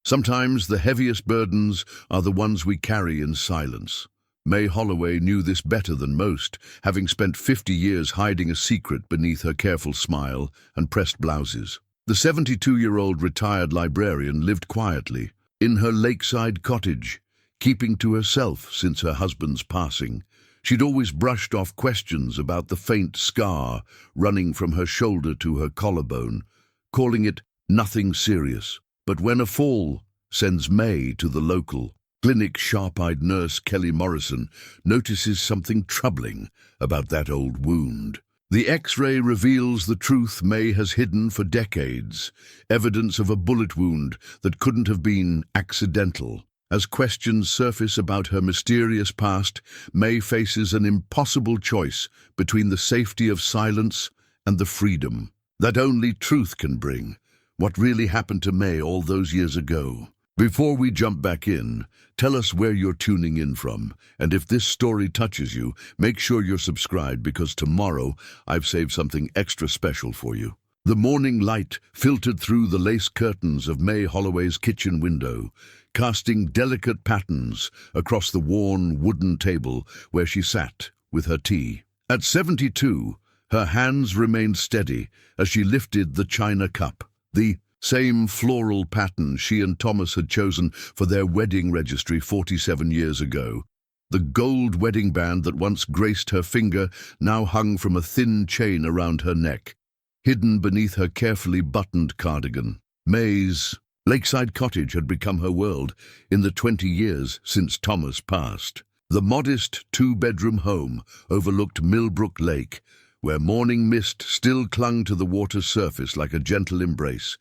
Sometimes the heaviest burdens are the ones we carry in silence. Mae Holloway knew this better than most, having spent 50 years hiding a secret beneath her careful smile and pressed blouses. The 72-year-old retired librarian lived quietly in her lakeside cottage, keeping to herself since her husband's passing. She'd always brushed off questions about the faint scar running from her shoulder to her collarbone, calling it nothing serious. But when a fall sends Mae to the local clinic, sharp-eyed nurse Kelly Morrison notices something troubling about that old wound. The X-ray reveals the truth Mae has hidden for decades, evidence of a bullet wound that couldn't have been accidental. As questions surface about her mysterious past, Mae faces an impossible choice between the safety of silence and the freedom that only truth can bring. What really happened to Mae all those years ago? Before we jump back in, tell us where you're tuning in from, and if this story touches you, make sure you're subscribed because tomorrow I've saved something extra special for you. The morning light filtered through the lace curtains of Mae Holloway's kitchen window, casting delicate patterns across the worn wooden table where she sat with her tea. At 72, her hands remained steady as she lifted the china cup, the same floral pattern she and Thomas had chosen for their wedding registry 47 years ago. The gold wedding band that once graced her finger now hung from a thin chain around her neck, hidden beneath her carefully buttoned cardigan. Mae's lakeside cottage had become her world in the 20 years since Thomas passed. The modest two-bedroom home overlooked Millbrook Lake, where morning mist still clung to the water's surface like a gentle embrace.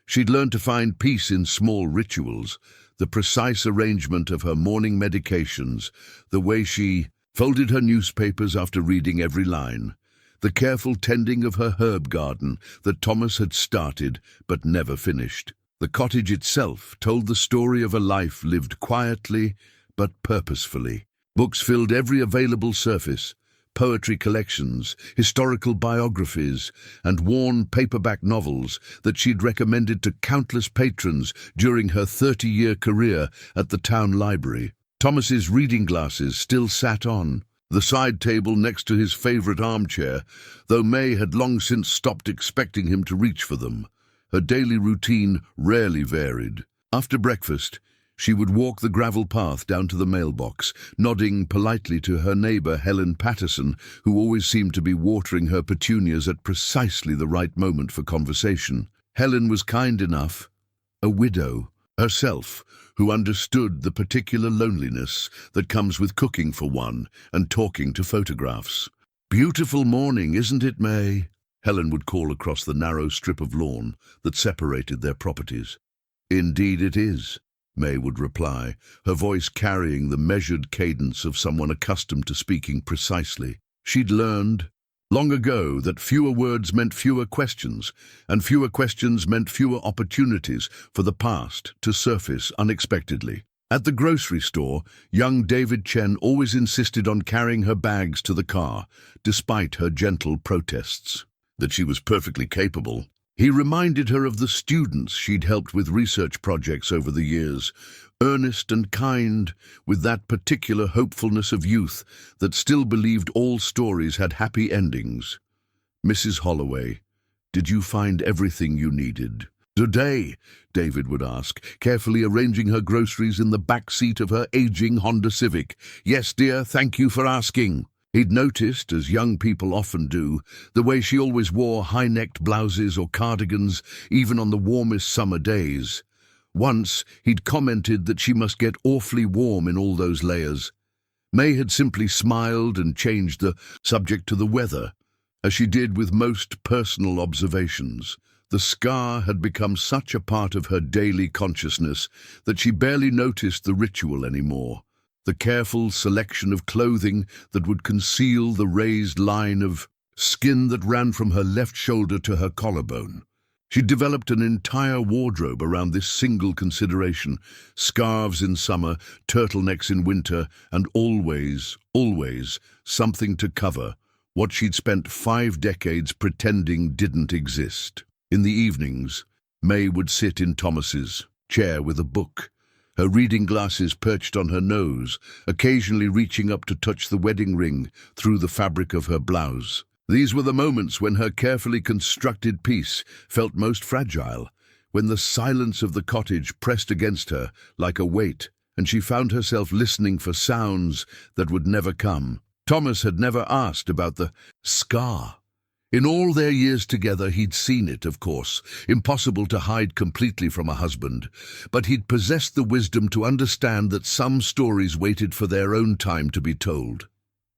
She'd learned to find peace in small rituals, the precise arrangement of her morning medications, the way she folded her newspapers after reading every line, the careful tending of her herb garden that Thomas had started but never finished. The cottage itself told the story of a life lived quietly but purposefully. Books filled every available surface: poetry collections, historical biographies, and worn paperback novels that she'd recommended to countless patrons during her 30-year career at the town library. Thomas's reading glasses still sat on the side table next to his favorite armchair, though Mae had long since stopped expecting him to reach for them. Her daily routine rarely varied. After breakfast, she would walk the gravel path down to the mailbox, nodding politely to her neighbor Helen Patterson, who always seemed to be watering her petunias at precisely the right moment for conversation. Helen was kind enough, a widow herself, who understood the particular loneliness that comes with cooking for one and talking to photographs. "Beautiful morning, isn't it, Mae?" Helen would call across the narrow strip of lawn that separated their properties. "Indeed it is," Mae would reply, her voice carrying the measured cadence of someone accustomed to speaking precisely. She'd learned long ago that fewer words meant fewer questions, and fewer questions meant fewer opportunities for the past to surface unexpectedly. At the grocery store, young David Chen always insisted on carrying her bags to the car, despite her gentle protests. That she was perfectly capable. He reminded her of the students she'd helped with research projects over the years, earnest and kind, with that particular hopefulness of youth that still believed all stories had happy endings. "Mrs. Holloway, did you find everything you needed?" "Today," David would ask, carefully arranging her groceries in the back seat of her aging Honda Civic. "Yes, dear, thank you for asking." He'd noticed, as young people often do, the way she always wore high-necked blouses or cardigans, even on the warmest summer days. Once, he'd commented that she must get awfully warm in all those layers. Mae had simply smiled and changed the subject to the weather, as she did with most personal observations. The scar had become such a part of her daily consciousness that she barely noticed the ritual anymore. The careful selection of clothing that would conceal the raised line of skin that ran from her left shoulder to her collarbone. She developed an entire wardrobe around this single consideration: scarves in summer, turtlenecks in winter, and always, always something to cover what she'd spent 5 decades pretending didn't exist. In the evenings, Mae would sit in Thomas's chair with a book, her reading glasses perched on her nose, occasionally reaching up to touch the wedding ring through the fabric of her blouse. These were the moments when her carefully constructed peace felt most fragile, when the silence of the cottage pressed against her like a weight, and she found herself listening for sounds that would never come. Thomas had never asked about the scar. In all their years together, he'd seen it, of course, impossible to hide completely from a husband, but he'd possessed the wisdom to understand that some stories waited for their own time to be told.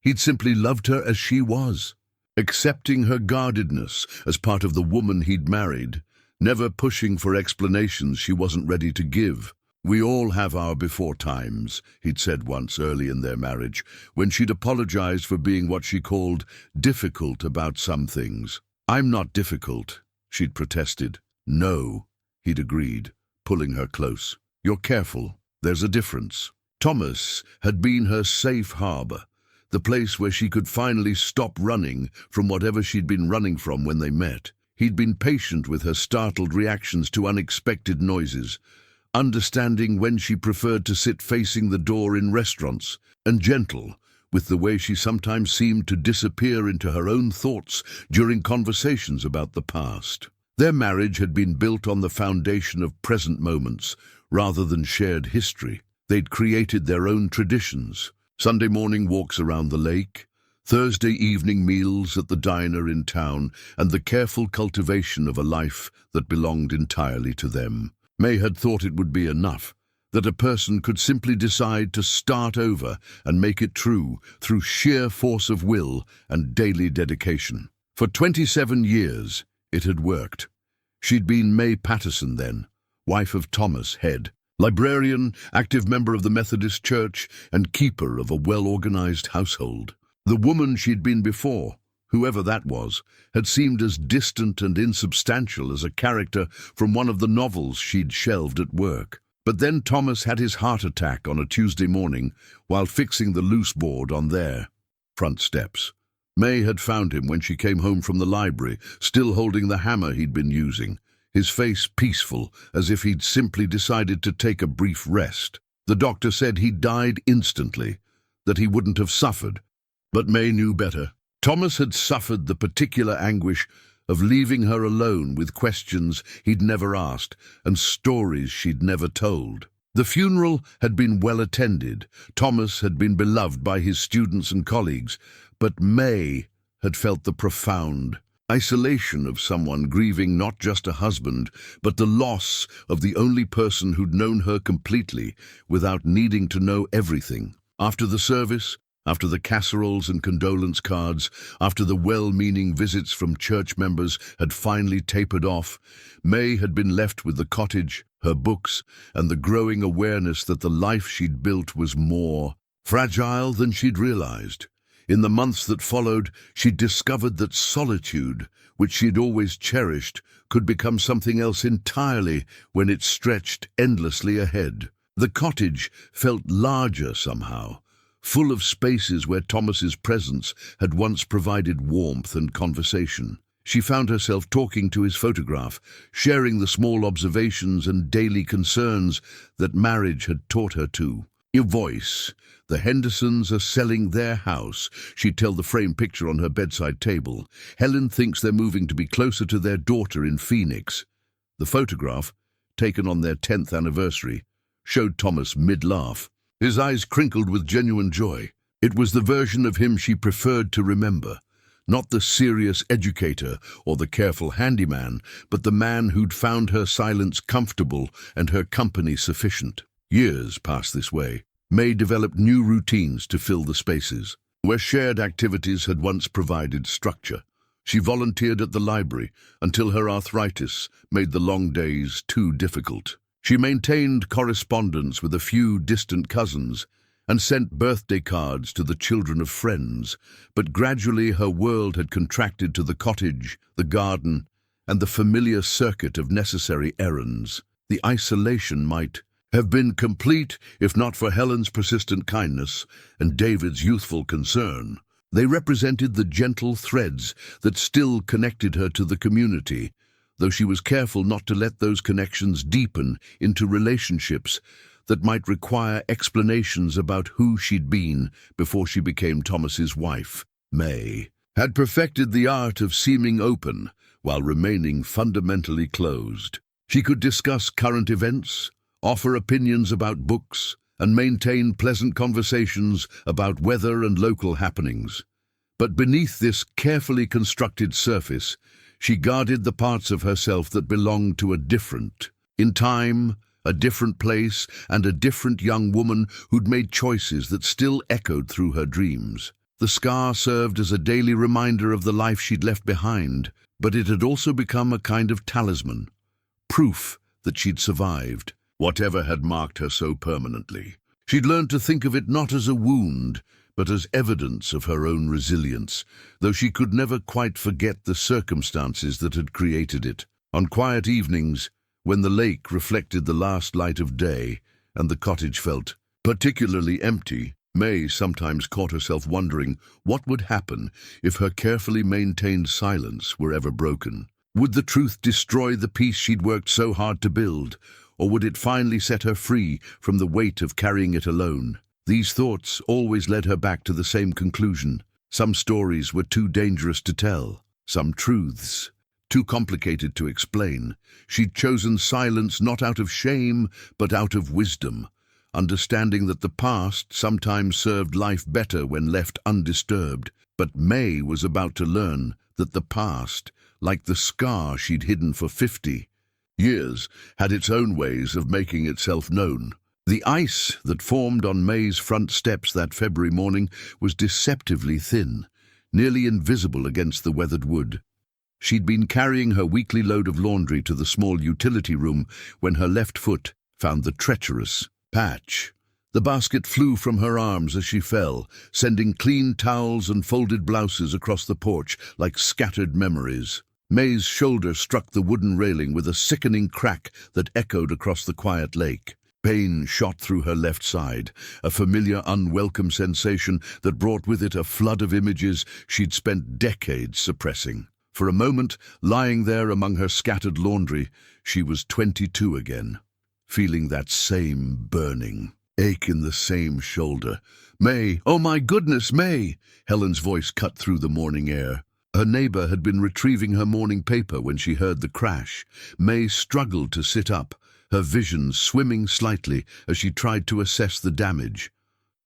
He'd simply loved her as she was, accepting her guardedness as part of the woman he'd married, never pushing for explanations she wasn't ready to give. "We all have our before times," he'd said once early in their marriage, when she'd apologized for being what she called difficult about some things. "I'm not difficult," she'd protested. "No," he'd agreed, pulling her close. "You're careful. There's a difference." Thomas had been her safe harbor, the place where she could finally stop running from whatever she'd been running from when they met. He'd been patient with her startled reactions to unexpected noises, understanding when she preferred to sit facing the door in restaurants, and gentle with the way she sometimes seemed to disappear into her own thoughts during conversations about the past. Their marriage had been built on the foundation of present moments rather than shared history. They'd created their own traditions: Sunday morning walks around the lake, Thursday evening meals at the diner in town, and the careful cultivation of a life that belonged entirely to them. Mae had thought it would be enough, that a person could simply decide to start over and make it true through sheer force of will and daily dedication. For 27 years, it had worked. She'd been Mae Patterson then, wife of Thomas Head, librarian, active member of the Methodist Church, and keeper of a well-organized household. The woman she'd been before, whoever that was, had seemed as distant and insubstantial as a character from one of the novels she'd shelved at work. But then Thomas had his heart attack on a Tuesday morning while fixing the loose board on their front steps. Mae had found him when she came home from the library, still holding the hammer he'd been using, his face peaceful, as if he'd simply decided to take a brief rest. The doctor said he'd died instantly, that he wouldn't have suffered. But Mae knew better. Thomas had suffered the particular anguish of leaving her alone with questions he'd never asked and stories she'd never told. The funeral had been well attended. Thomas had been beloved by his students and colleagues, but Mae had felt the profound isolation of someone grieving not just a husband, but the loss of the only person who'd known her completely without needing to know everything. After the service, after the casseroles and condolence cards, after the well-meaning visits from church members had finally tapered off, Mae had been left with the cottage, her books, and the growing awareness that the life she'd built was more fragile than she'd realized. In the months that followed, she'd discovered that solitude, which she'd always cherished, could become something else entirely when it stretched endlessly ahead. The cottage felt larger somehow, full of spaces where Thomas's presence had once provided warmth and conversation. She found herself talking to his photograph, sharing the small observations and daily concerns that marriage had taught her to. "Your voice. The Hendersons are selling their house," she'd tell the framed picture on her bedside table. "Helen thinks they're moving to be closer to their daughter in Phoenix." The photograph, taken on their 10th anniversary, showed Thomas mid-laugh. His eyes crinkled with genuine joy. It was the version of him she preferred to remember, not the serious educator or the careful handyman, but the man who'd found her silence comfortable and her company sufficient. Years passed this way. Mae developed new routines to fill the spaces. Where shared activities had once provided structure, she volunteered at the library until her arthritis made the long days too difficult. She maintained correspondence with a few distant cousins and sent birthday cards to the children of friends, but gradually her world had contracted to the cottage, the garden, and the familiar circuit of necessary errands. The isolation might have been complete if not for Helen's persistent kindness and David's youthful concern. They represented the gentle threads that still connected her to the community, though she was careful not to let those connections deepen into relationships that might require explanations about who she'd been before she became Thomas's wife. Mae had perfected the art of seeming open while remaining fundamentally closed. She could discuss current events, offer opinions about books, and maintain pleasant conversations about weather and local happenings. But beneath this carefully constructed surface, she guarded the parts of herself that belonged to a different, in time, a different place, and a different young woman who'd made choices that still echoed through her dreams. The scar served as a daily reminder of the life she'd left behind, but it had also become a kind of talisman, proof that she'd survived, whatever had marked her so permanently. She'd learned to think of it not as a wound, but as evidence of her own resilience, though she could never quite forget the circumstances that had created it. On quiet evenings, when the lake reflected the last light of day and the cottage felt particularly empty, Mae sometimes caught herself wondering what would happen if her carefully maintained silence were ever broken. Would the truth destroy the peace she'd worked so hard to build, or would it finally set her free from the weight of carrying it alone? These thoughts always led her back to the same conclusion. Some stories were too dangerous to tell, some truths too complicated to explain. She'd chosen silence not out of shame, but out of wisdom, understanding that the past sometimes served life better when left undisturbed. But Mae was about to learn that the past, like the scar she'd hidden for 50 years, had its own ways of making itself known. The ice that formed on Mae's front steps that February morning was deceptively thin, nearly invisible against the weathered wood. She'd been carrying her weekly load of laundry to the small utility room when her left foot found the treacherous patch. The basket flew from her arms as she fell, sending clean towels and folded blouses across the porch like scattered memories. Mae's shoulder struck the wooden railing with a sickening crack that echoed across the quiet lake. Pain shot through her left side, a familiar, unwelcome sensation that brought with it a flood of images she'd spent decades suppressing. For a moment, lying there among her scattered laundry, she was 22 again, feeling that same burning ache in the same shoulder. "Mae, oh my goodness, Mae!" Helen's voice cut through the morning air. Her neighbor had been retrieving her morning paper when she heard the crash. Mae struggled to sit up, her vision swimming slightly as she tried to assess the damage.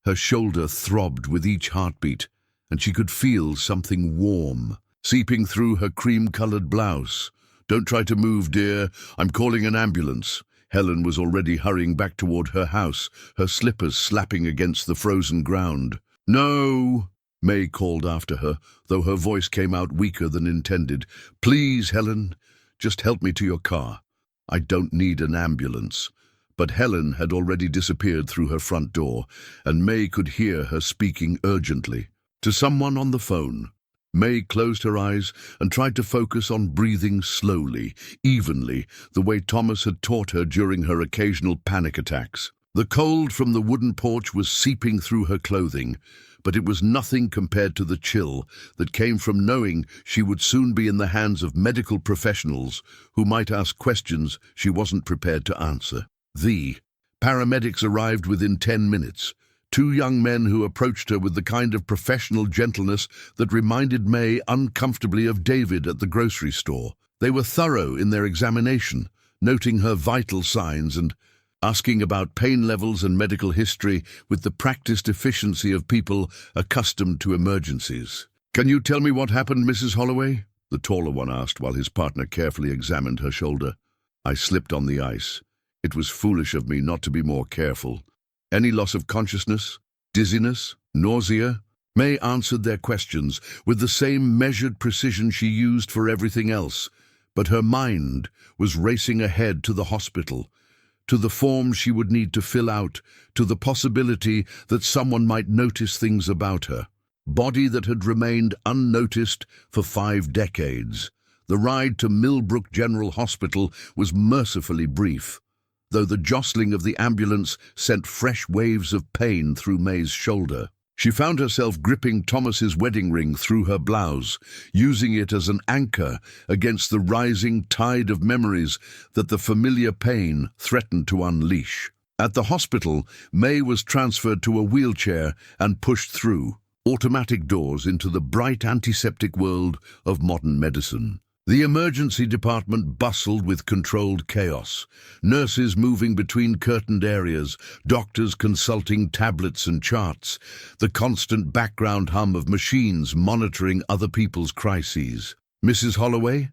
Her shoulder throbbed with each heartbeat, and she could feel something warm seeping through her cream-colored blouse. "Don't try to move, dear. I'm calling an ambulance." Helen was already hurrying back toward her house, her slippers slapping against the frozen ground. "No," Mae called after her, though her voice came out weaker than intended. "Please, Helen, just help me to your car. I don't need an ambulance." But Helen had already disappeared through her front door, and Mae could hear her speaking urgently to someone on the phone. Mae closed her eyes and tried to focus on breathing slowly, evenly, the way Thomas had taught her during her occasional panic attacks. The cold from the wooden porch was seeping through her clothing, but it was nothing compared to the chill that came from knowing she would soon be in the hands of medical professionals who might ask questions she wasn't prepared to answer. The paramedics arrived within 10 minutes. Two young men who approached her with the kind of professional gentleness that reminded Mae uncomfortably of David at the grocery store. They were thorough in their examination, noting her vital signs and asking about pain levels and medical history with the practiced efficiency of people accustomed to emergencies. "Can you tell me what happened, Mrs. Holloway?" the taller one asked while his partner carefully examined her shoulder. "I slipped on the ice. It was foolish of me not to be more careful." "Any loss of consciousness? Dizziness? Nausea?" Mae answered their questions with the same measured precision she used for everything else, but her mind was racing ahead to the hospital, to the forms she would need to fill out, to the possibility that someone might notice things about her. Body that had remained unnoticed for 5 decades. The ride to Millbrook General Hospital was mercifully brief, though the jostling of the ambulance sent fresh waves of pain through Mae's shoulder. She found herself gripping Thomas's wedding ring through her blouse, using it as an anchor against the rising tide of memories that the familiar pain threatened to unleash. At the hospital, Mae was transferred to a wheelchair and pushed through automatic doors into the bright antiseptic world of modern medicine. The emergency department bustled with controlled chaos, nurses moving between curtained areas, doctors consulting tablets and charts, the constant background hum of machines monitoring other people's crises. "Mrs. Holloway,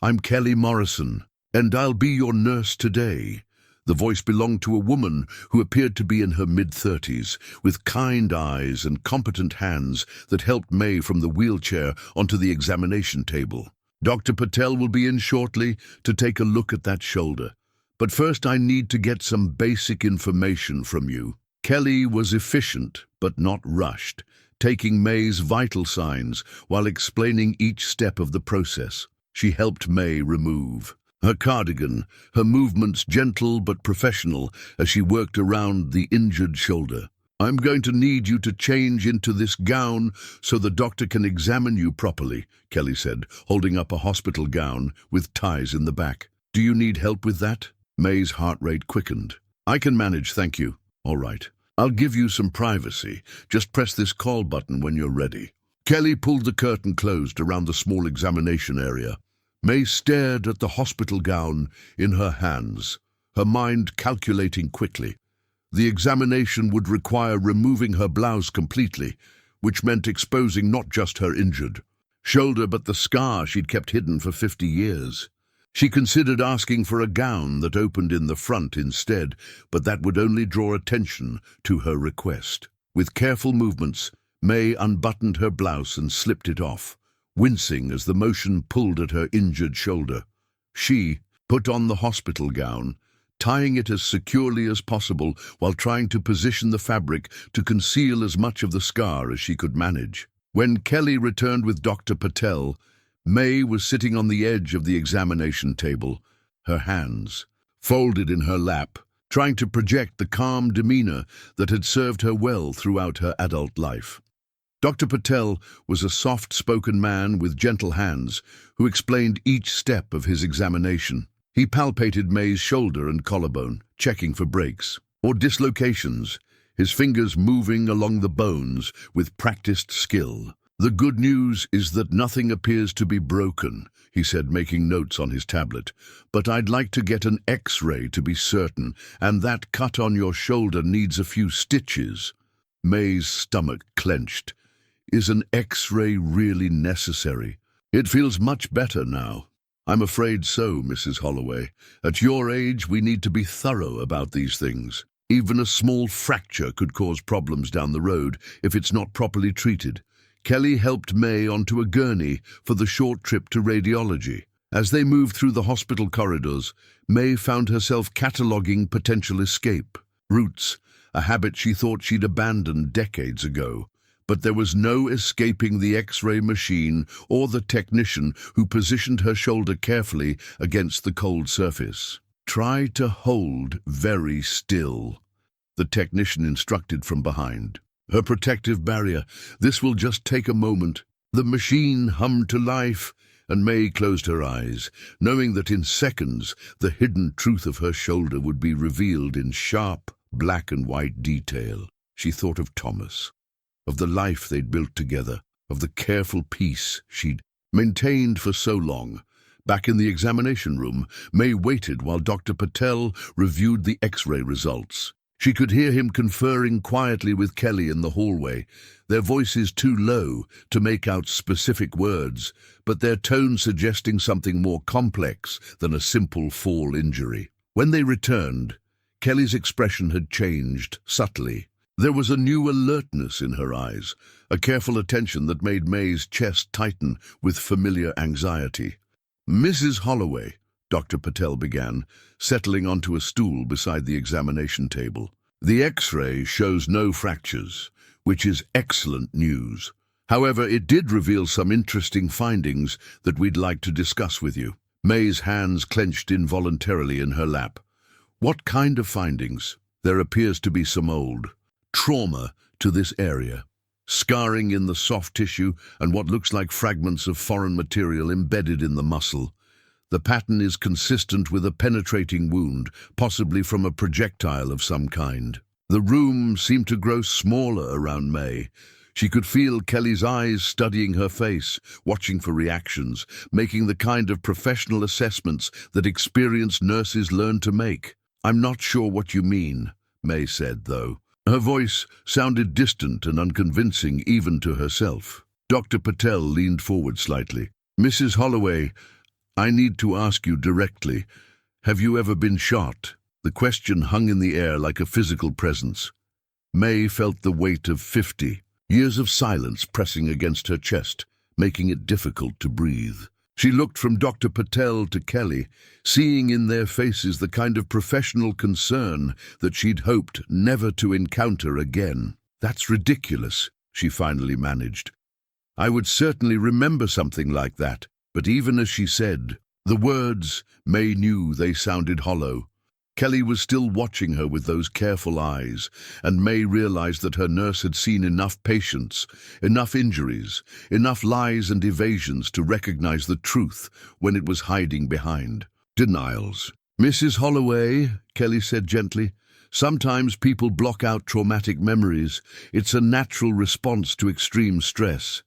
I'm Kelly Morrison, and I'll be your nurse today." The voice belonged to a woman who appeared to be in her mid-30s, with kind eyes and competent hands that helped Mae from the wheelchair onto the examination table. "Dr. Patel will be in shortly to take a look at that shoulder. But first I need to get some basic information from you." Kelly was efficient but not rushed, taking Mae's vital signs while explaining each step of the process. She helped Mae remove her cardigan, her movements gentle but professional as she worked around the injured shoulder. "I'm going to need you to change into this gown so the doctor can examine you properly," Kelly said, holding up a hospital gown with ties in the back. "Do you need help with that?" Mae's heart rate quickened. "I can manage, thank you." "All right. I'll give you some privacy. Just press this call button when you're ready." Kelly pulled the curtain closed around the small examination area. Mae stared at the hospital gown in her hands, her mind calculating quickly. The examination would require removing her blouse completely, which meant exposing not just her injured shoulder but the scar she'd kept hidden for 50 years. She considered asking for a gown that opened in the front instead, but that would only draw attention to her request. With careful movements, Mae unbuttoned her blouse and slipped it off, wincing as the motion pulled at her injured shoulder. She put on the hospital gown, tying it as securely as possible while trying to position the fabric to conceal as much of the scar as she could manage. When Kelly returned with Dr. Patel, Mae was sitting on the edge of the examination table, her hands folded in her lap, trying to project the calm demeanor that had served her well throughout her adult life. Dr. Patel was a soft-spoken man with gentle hands who explained each step of his examination. He palpated Mae's shoulder and collarbone, checking for breaks or dislocations, his fingers moving along the bones with practiced skill. "The good news is that nothing appears to be broken," he said, making notes on his tablet. "But I'd like to get an X-ray to be certain, and that cut on your shoulder needs a few stitches." Mae's stomach clenched. "Is an X-ray really necessary?" "It feels much better now." "I'm afraid so, Mrs. Holloway. At your age, we need to be thorough about these things. Even a small fracture could cause problems down the road if it's not properly treated." Kelly helped Mae onto a gurney for the short trip to radiology. As they moved through the hospital corridors, Mae found herself cataloguing potential escape routes, a habit she thought she'd abandoned decades ago. But there was no escaping the X-ray machine or the technician who positioned her shoulder carefully against the cold surface. "Try to hold very still," the technician instructed from behind. Her protective barrier. "This will just take a moment." The machine hummed to life, and Mae closed her eyes, knowing that in seconds the hidden truth of her shoulder would be revealed in sharp black and white detail. She thought of Thomas, of the life they'd built together, of the careful peace she'd maintained for so long. Back in the examination room, Mae waited while Dr. Patel reviewed the X-ray results. She could hear him conferring quietly with Kelly in the hallway, their voices too low to make out specific words, but their tone suggesting something more complex than a simple fall injury. When they returned, Kelly's expression had changed subtly. There was a new alertness in her eyes, a careful attention that made Mae's chest tighten with familiar anxiety. "Mrs. Holloway," Dr. Patel began, settling onto a stool beside the examination table. "The X-ray shows no fractures, which is excellent news. However, it did reveal some interesting findings that we'd like to discuss with you." Mae's hands clenched involuntarily in her lap. "What kind of findings?" "There appears to be some old trauma to this area." scarring in the soft tissue and what looks like fragments of foreign material embedded in the muscle. The pattern is consistent with a penetrating wound, possibly from a projectile of some kind. The room seemed to grow smaller around Mae. She could feel Kelly's eyes studying her face, watching for reactions, making the kind of professional assessments that experienced nurses learn to make. "I'm not sure what you mean," Mae said, though. Her voice sounded distant and unconvincing even to herself. Dr. Patel leaned forward slightly. "Mrs. Holloway, I need to ask you directly. Have you ever been shot?" The question hung in the air like a physical presence. Mae felt the weight of 50 years of silence pressing against her chest, making it difficult to breathe. She looked from Dr. Patel to Kelly, seeing in their faces the kind of professional concern that she'd hoped never to encounter again. "That's ridiculous," she finally managed. "I would certainly remember something like that." But even as she said the words, Mae knew they sounded hollow. Kelly was still watching her with those careful eyes, and Mae realized that her nurse had seen enough patients, enough injuries, enough lies and evasions to recognize the truth when it was hiding behind denials. "Mrs. Holloway," Kelly said gently, "sometimes people block out traumatic memories. It's a natural response to extreme stress.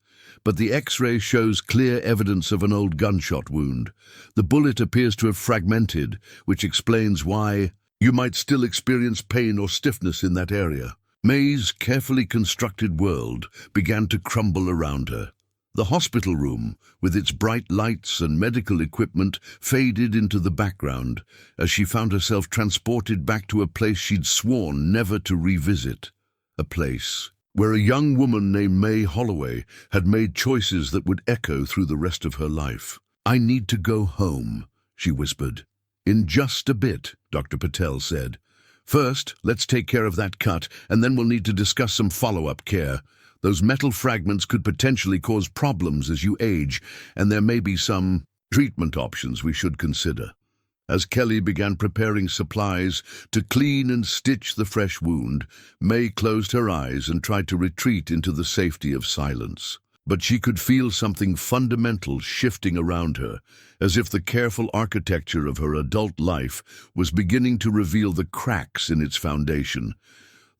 But the X-ray shows clear evidence of an old gunshot wound. The bullet appears to have fragmented, which explains why you might still experience pain or stiffness in that area." Mae's carefully constructed world began to crumble around her. The hospital room, with its bright lights and medical equipment, faded into the background as she found herself transported back to a place she'd sworn never to revisit. A place where a young woman named Mae Holloway had made choices that would echo through the rest of her life. "I need to go home," she whispered. "In just a bit," Dr. Patel said. "First, let's take care of that cut, and then we'll need to discuss some follow-up care. Those metal fragments could potentially cause problems as you age, and there may be some treatment options we should consider." As Kelly began preparing supplies to clean and stitch the fresh wound, Mae closed her eyes and tried to retreat into the safety of silence. But she could feel something fundamental shifting around her, as if the careful architecture of her adult life was beginning to reveal the cracks in its foundation.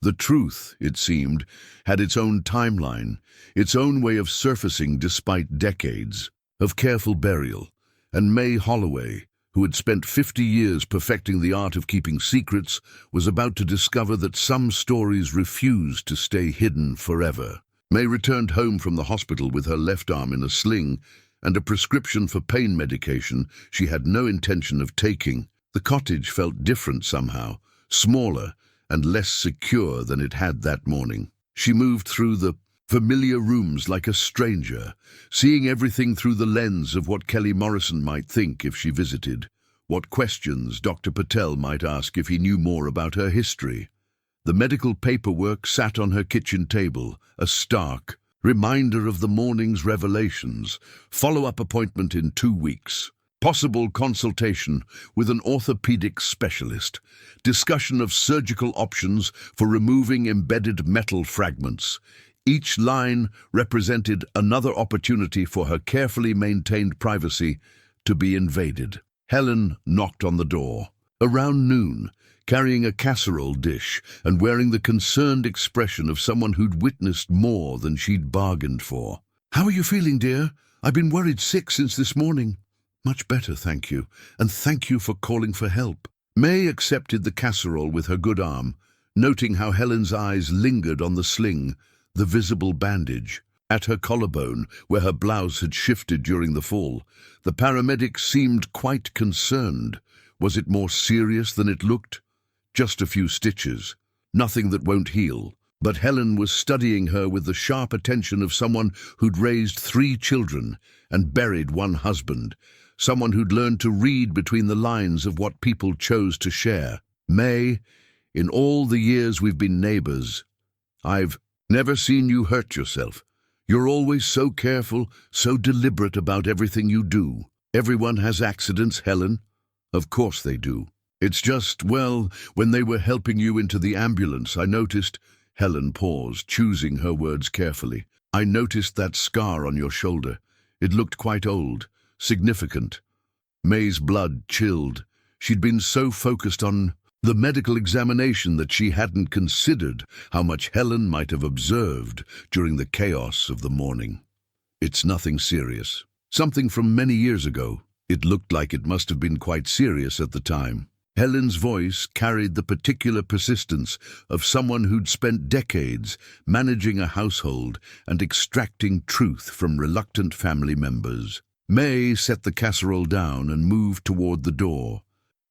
The truth, it seemed, had its own timeline, its own way of surfacing despite decades of careful burial. And Mae Holloway, who had spent 50 years perfecting the art of keeping secrets, was about to discover that some stories refused to stay hidden forever. Mae returned home from the hospital with her left arm in a sling and a prescription for pain medication she had no intention of taking. The cottage felt different somehow, smaller and less secure than it had that morning. She moved through the familiar rooms like a stranger, seeing everything through the lens of what Kelly Morrison might think if she visited, what questions Dr. Patel might ask if he knew more about her history. The medical paperwork sat on her kitchen table, a stark reminder of the morning's revelations, follow-up appointment in 2 weeks, possible consultation with an orthopedic specialist, discussion of surgical options for removing embedded metal fragments. Each line represented another opportunity for her carefully maintained privacy to be invaded. Helen knocked on the door. Around noon, carrying a casserole dish and wearing the concerned expression of someone who'd witnessed more than she'd bargained for. "How are you feeling, dear? I've been worried sick since this morning." "Much better, thank you, and thank you for calling for help." Mae accepted the casserole with her good arm, noting how Helen's eyes lingered on the sling, the visible bandage. At her collarbone, where her blouse had shifted during the fall, the paramedic seemed quite concerned. Was it more serious than it looked? Just a few stitches, nothing that won't heal. But Helen was studying her with the sharp attention of someone who'd raised 3 children and buried 1 husband, someone who'd learned to read between the lines of what people chose to share. "Mae, in all the years we've been neighbors, I've never seen you hurt yourself. You're always so careful, so deliberate about everything you do." "Everyone has accidents, Helen." "Of course they do. It's just, well, when they were helping you into the ambulance, I noticed..." Helen paused, choosing her words carefully. I noticed that scar on your shoulder. It looked quite old, significant. Mae's blood chilled. She'd been so focused on the medical examination that she hadn't considered how much Helen might have observed during the chaos of the morning. It's nothing serious. Something from many years ago. It looked like it must have been quite serious at the time. Helen's voice carried the particular persistence of someone who'd spent decades managing a household and extracting truth from reluctant family members. Mae set the casserole down and moved toward the door,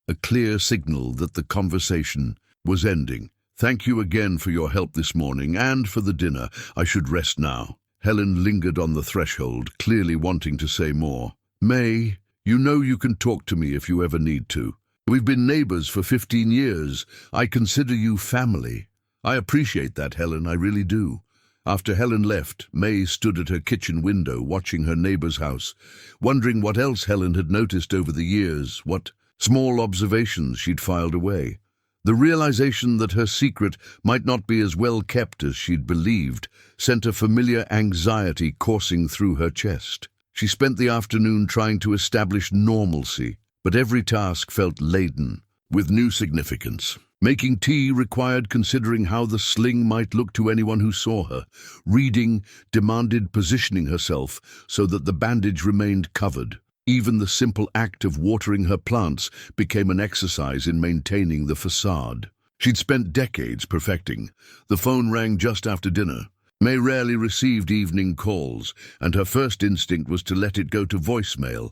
a clear signal that the conversation was ending. Thank you again for your help this morning and for the dinner. I should rest now. Helen lingered on the threshold, clearly wanting to say more. Mae, you know you can talk to me if you ever need to. We've been neighbors for 15 years. I consider you family. I appreciate that, Helen, I really do. After Helen left, Mae stood at her kitchen window watching her neighbor's house, wondering what else Helen had noticed over the years, what small observations she'd filed away. The realization that her secret might not be as well kept as she'd believed sent a familiar anxiety coursing through her chest. She spent the afternoon trying to establish normalcy, but every task felt laden with new significance. Making tea required considering how the sling might look to anyone who saw her. Reading demanded positioning herself so that the bandage remained covered. Even the simple act of watering her plants became an exercise in maintaining the facade. She'd spent decades perfecting. The phone rang just after dinner. Mae rarely received evening calls, and her first instinct was to let it go to voicemail.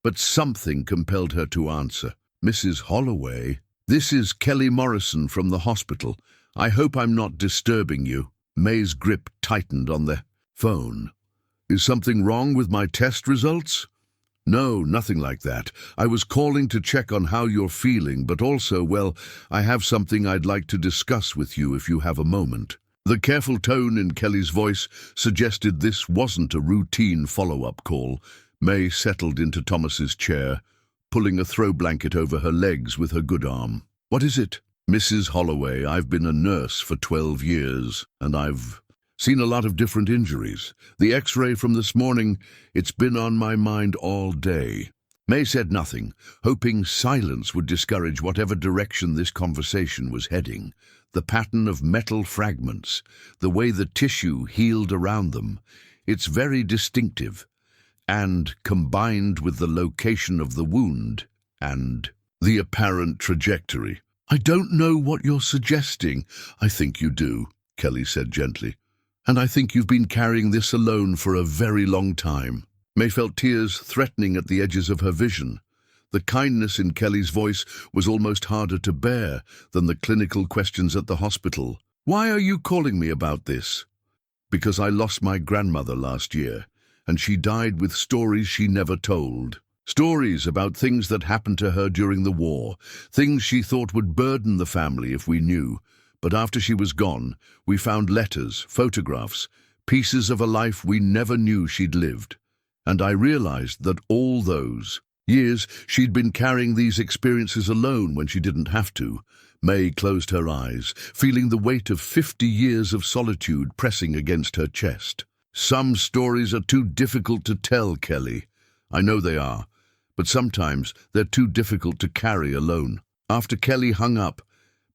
But something compelled her to answer. Mrs. Holloway, this is Kelly Morrison from the hospital. I hope I'm not disturbing you. Mae's grip tightened on the phone. Is something wrong with my test results? No, nothing like that. I was calling to check on how you're feeling, but also, well, I have something I'd like to discuss with you if you have a moment. The careful tone in Kelly's voice suggested this wasn't a routine follow-up call. Mae settled into Thomas's chair, pulling a throw blanket over her legs with her good arm. What is it? Mrs. Holloway, I've been a nurse for 12 years, and I've seen a lot of different injuries. The x-ray from this morning, it's been on my mind all day. Mae said nothing, hoping silence would discourage whatever direction this conversation was heading. The pattern of metal fragments, the way the tissue healed around them, it's very distinctive. And combined with the location of the wound and the apparent trajectory. I don't know what you're suggesting. I think you do, Kelly said gently. And I think you've been carrying this alone for a very long time. Mae felt tears threatening at the edges of her vision. The kindness in Kelly's voice was almost harder to bear than the clinical questions at the hospital. Why are you calling me about this? Because I lost my grandmother last year. And she died with stories she never told. Stories about things that happened to her during the war, things she thought would burden the family if we knew. But after she was gone, we found letters, photographs, pieces of a life we never knew she'd lived. And I realized that all those years she'd been carrying these experiences alone when she didn't have to. Mae closed her eyes, feeling the weight of 50 years of solitude pressing against her chest. Some stories are too difficult to tell, Kelly. I know they are, but sometimes they're too difficult to carry alone. After Kelly hung up,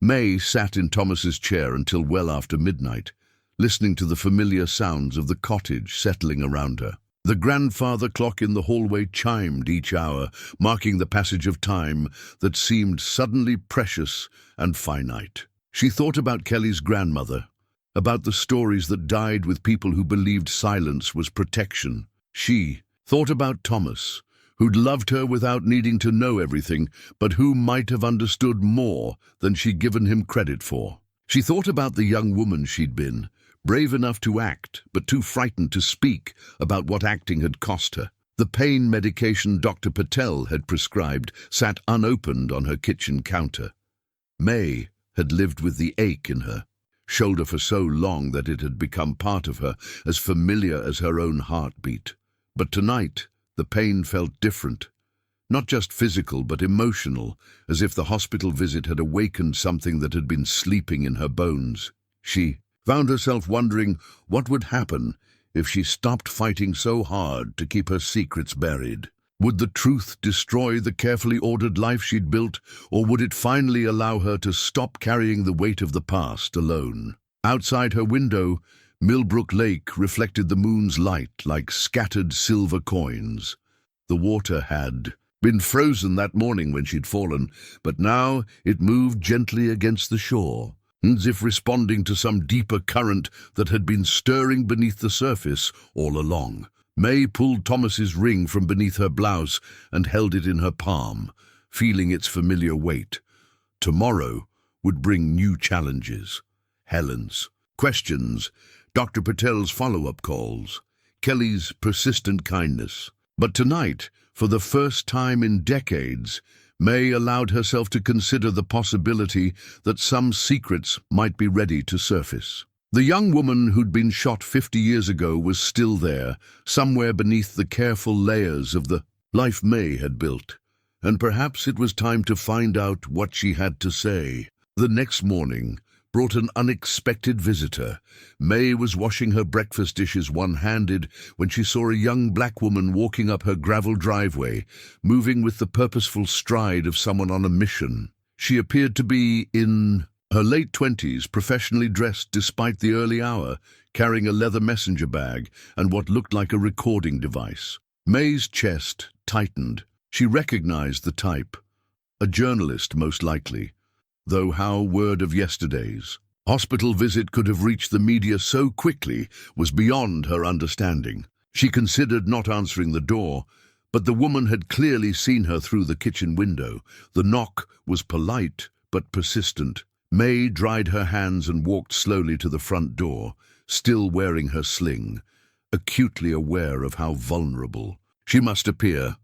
Mae sat in Thomas's chair until well after midnight, listening to the familiar sounds of the cottage settling around her. The grandfather clock in the hallway chimed each hour, marking the passage of time that seemed suddenly precious and finite. She thought about Kelly's grandmother, about the stories that died with people who believed silence was protection. She thought about Thomas, who'd loved her without needing to know everything, but who might have understood more than she'd given him credit for. She thought about the young woman she'd been, brave enough to act, but too frightened to speak about what acting had cost her. The pain medication Dr. Patel had prescribed sat unopened on her kitchen counter. Mae had lived with the ache in her shoulder for so long that it had become part of her, as familiar as her own heartbeat. But tonight, the pain felt different. Not just physical, but emotional, as if the hospital visit had awakened something that had been sleeping in her bones. She found herself wondering what would happen if she stopped fighting so hard to keep her secrets buried. Would the truth destroy the carefully ordered life she'd built, or would it finally allow her to stop carrying the weight of the past alone? Outside her window, Millbrook Lake reflected the moon's light like scattered silver coins. The water had been frozen that morning when she'd fallen, but now it moved gently against the shore, as if responding to some deeper current that had been stirring beneath the surface all along. Mae pulled Thomas's ring from beneath her blouse and held it in her palm, feeling its familiar weight. Tomorrow would bring new challenges. Helen's questions, Dr. Patel's follow-up calls, Kelly's persistent kindness. But tonight, for the first time in decades, Mae allowed herself to consider the possibility that some secrets might be ready to surface. The young woman who'd been shot 50 years ago was still there, somewhere beneath the careful layers of the life Mae had built. And perhaps it was time to find out what she had to say. The next morning brought an unexpected visitor. Mae was washing her breakfast dishes one-handed when she saw a young black woman walking up her gravel driveway, moving with the purposeful stride of someone on a mission. She appeared to be in her late 20s, professionally dressed despite the early hour, carrying a leather messenger bag and what looked like a recording device. Mae's chest tightened. She recognized the type. A journalist, most likely. Though how word of yesterday's hospital visit could have reached the media so quickly was beyond her understanding. She considered not answering the door, but the woman had clearly seen her through the kitchen window. The knock was polite but persistent. Mae dried her hands and walked slowly to the front door, still wearing her sling, acutely aware of how vulnerable she must appear.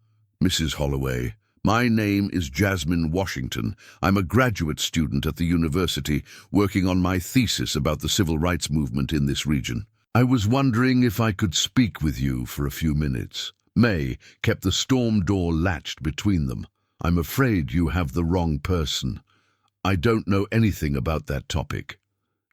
"Mrs. Holloway, my name is Jasmine Washington. I'm a graduate student at the university, working on my thesis about the civil rights movement in this region. I was wondering if I could speak with you for a few minutes." Mae kept the storm door latched between them. "I'm afraid you have the wrong person. I don't know anything about that topic."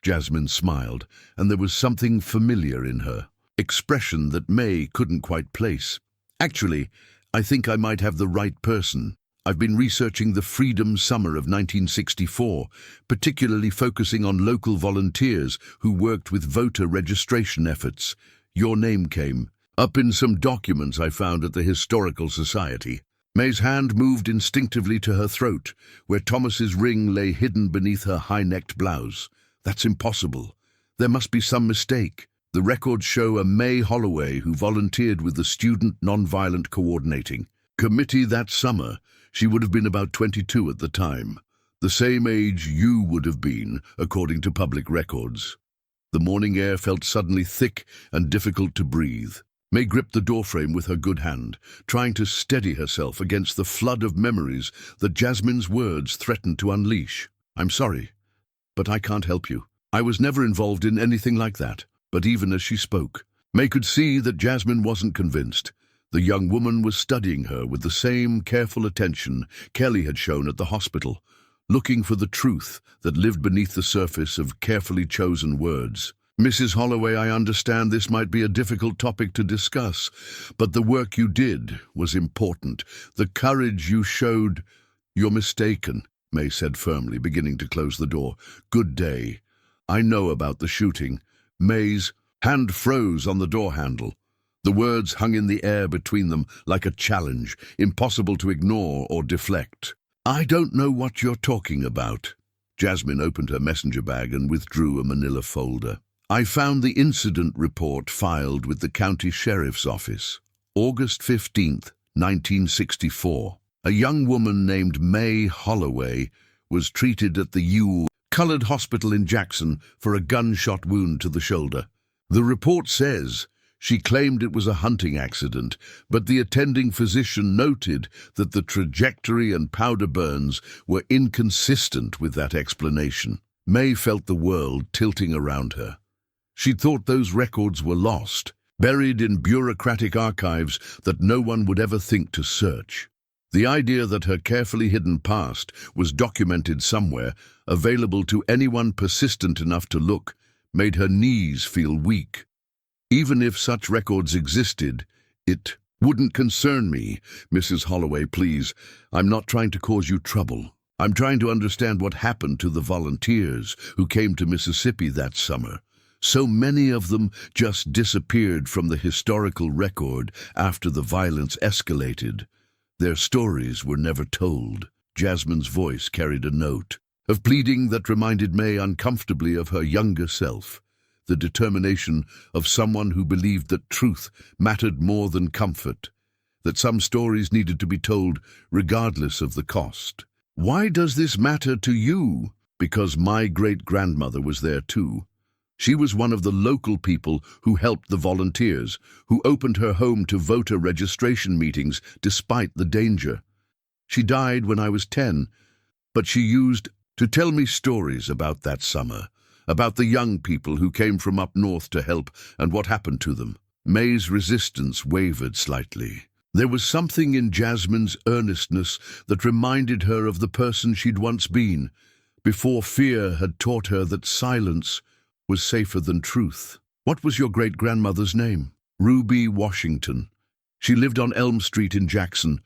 Jasmine smiled, and there was something familiar in her expression that Mae couldn't quite place. "Actually, I think I might have the right person. I've been researching the Freedom Summer of 1964, particularly focusing on local volunteers who worked with voter registration efforts. Your name came up in some documents I found at the Historical Society." Mae's hand moved instinctively to her throat, where Thomas's ring lay hidden beneath her high-necked blouse. "That's impossible. There must be some mistake. The records show a Mae Holloway who volunteered with the Student Nonviolent Coordinating Committee that summer. She would have been about 22 at the time, the same age you would have been, according to public records." The morning air felt suddenly thick and difficult to breathe. Mae gripped the doorframe with her good hand, trying to steady herself against the flood of memories that Jasmine's words threatened to unleash. "I'm sorry, but I can't help you. I was never involved in anything like that." But even as she spoke, Mae could see that Jasmine wasn't convinced. The young woman was studying her with the same careful attention Kelly had shown at the hospital, looking for the truth that lived beneath the surface of carefully chosen words. "Mrs. Holloway, I understand this might be a difficult topic to discuss, but the work you did was important. The courage you showed—" "You're mistaken," Mae said firmly, beginning to close the door. "Good day. I know about the shooting." Mae's hand froze on the door handle. The words hung in the air between them like a challenge, impossible to ignore or deflect. "I don't know what you're talking about." Jasmine opened her messenger bag and withdrew a manila folder. "I found the incident report filed with the county sheriff's office. August 15th, 1964. A young woman named Mae Holloway was treated at the Colored Hospital in Jackson for a gunshot wound to the shoulder. The report says she claimed it was a hunting accident, but the attending physician noted that the trajectory and powder burns were inconsistent with that explanation." Mae felt the world tilting around her. She thought those records were lost, buried in bureaucratic archives that no one would ever think to search. The idea that her carefully hidden past was documented somewhere, available to anyone persistent enough to look, made her knees feel weak. Even if such records existed, it wouldn't concern me. Mrs. Holloway, please. I'm not trying to cause you trouble. I'm trying to understand what happened to the volunteers who came to Mississippi that summer. So many of them just disappeared from the historical record after the violence escalated. Their stories were never told. Jasmine's voice carried a note of pleading that reminded Mae uncomfortably of her younger self, the determination of someone who believed that truth mattered more than comfort, that some stories needed to be told regardless of the cost. Why does this matter to you? Because my great-grandmother was there too. She was one of the local people who helped the volunteers, who opened her home to voter registration meetings despite the danger. She died when I was 10, but she used to tell me stories about that summer, about the young people who came from up north to help and what happened to them. Mae's resistance wavered slightly. There was something in Jasmine's earnestness that reminded her of the person she'd once been, before fear had taught her that silence was safer than truth. What was your great-grandmother's name? Ruby Washington. She lived on Elm Street in Jackson,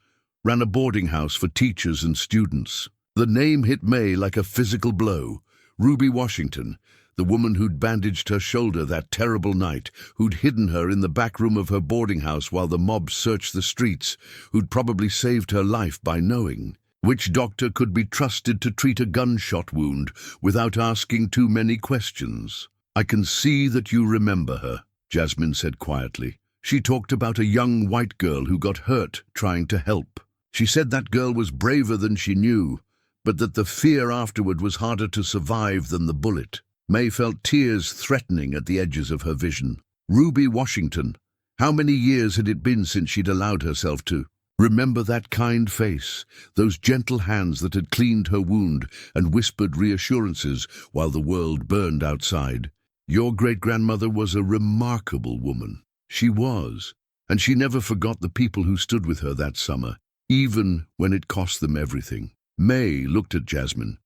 ran a boarding house for teachers and students. The name hit Mae like a physical blow. Ruby Washington, the woman who'd bandaged her shoulder that terrible night, who'd hidden her in the back room of her boarding house while the mob searched the streets, who'd probably saved her life by knowing which doctor could be trusted to treat a gunshot wound without asking too many questions. I can see that you remember her, Jasmine said quietly. She talked about a young white girl who got hurt trying to help. She said that girl was braver than she knew, but that the fear afterward was harder to survive than the bullet. Mae felt tears threatening at the edges of her vision. Ruby Washington. How many years had it been since she'd allowed herself to remember that kind face, those gentle hands that had cleaned her wound and whispered reassurances while the world burned outside? Your great-grandmother was a remarkable woman. She was, and she never forgot the people who stood with her that summer, even when it cost them everything. Mae looked at Jasmine,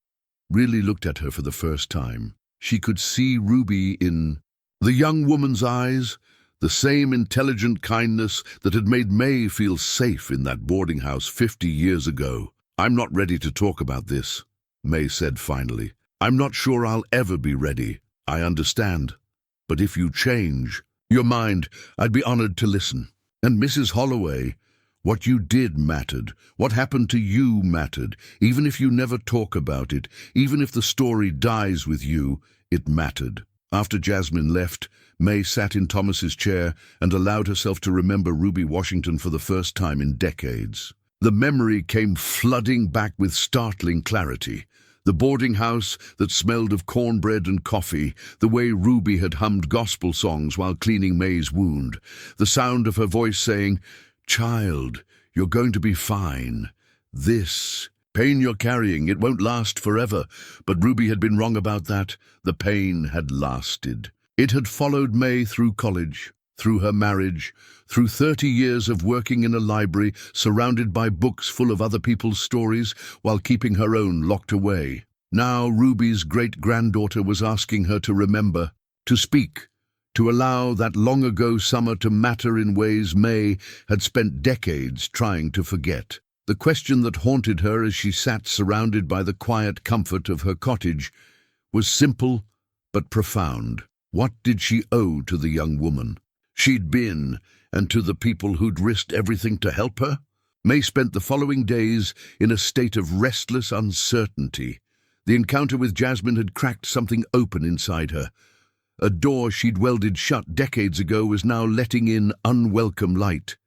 really looked at her for the first time. She could see Ruby in the young woman's eyes, the same intelligent kindness that had made Mae feel safe in that boarding house 50 years ago. I'm not ready to talk about this, Mae said finally. I'm not sure I'll ever be ready. I understand. But if you change your mind, I'd be honored to listen. And Mrs. Holloway, what you did mattered. What happened to you mattered. Even if you never talk about it, even if the story dies with you, it mattered. After Jasmine left, Mae sat in Thomas's chair and allowed herself to remember Ruby Washington for the first time in decades. The memory came flooding back with startling clarity. The boarding house that smelled of cornbread and coffee, the way Ruby had hummed gospel songs while cleaning Mae's wound, the sound of her voice saying, "Child, you're going to be fine. This pain you're carrying, it won't last forever." But Ruby had been wrong about that. The pain had lasted. It had followed Mae through college, through her marriage, through 30 years of working in a library, surrounded by books full of other people's stories, while keeping her own locked away. Now Ruby's great-granddaughter was asking her to remember, to speak, to allow that long-ago summer to matter in ways Mae had spent decades trying to forget. The question that haunted her as she sat surrounded by the quiet comfort of her cottage was simple but profound. What did she owe to the young woman she'd been, and to the people who'd risked everything to help her? Mae spent the following days in a state of restless uncertainty. The encounter with Jasmine had cracked something open inside her. A door she'd welded shut decades ago was now letting in unwelcome light.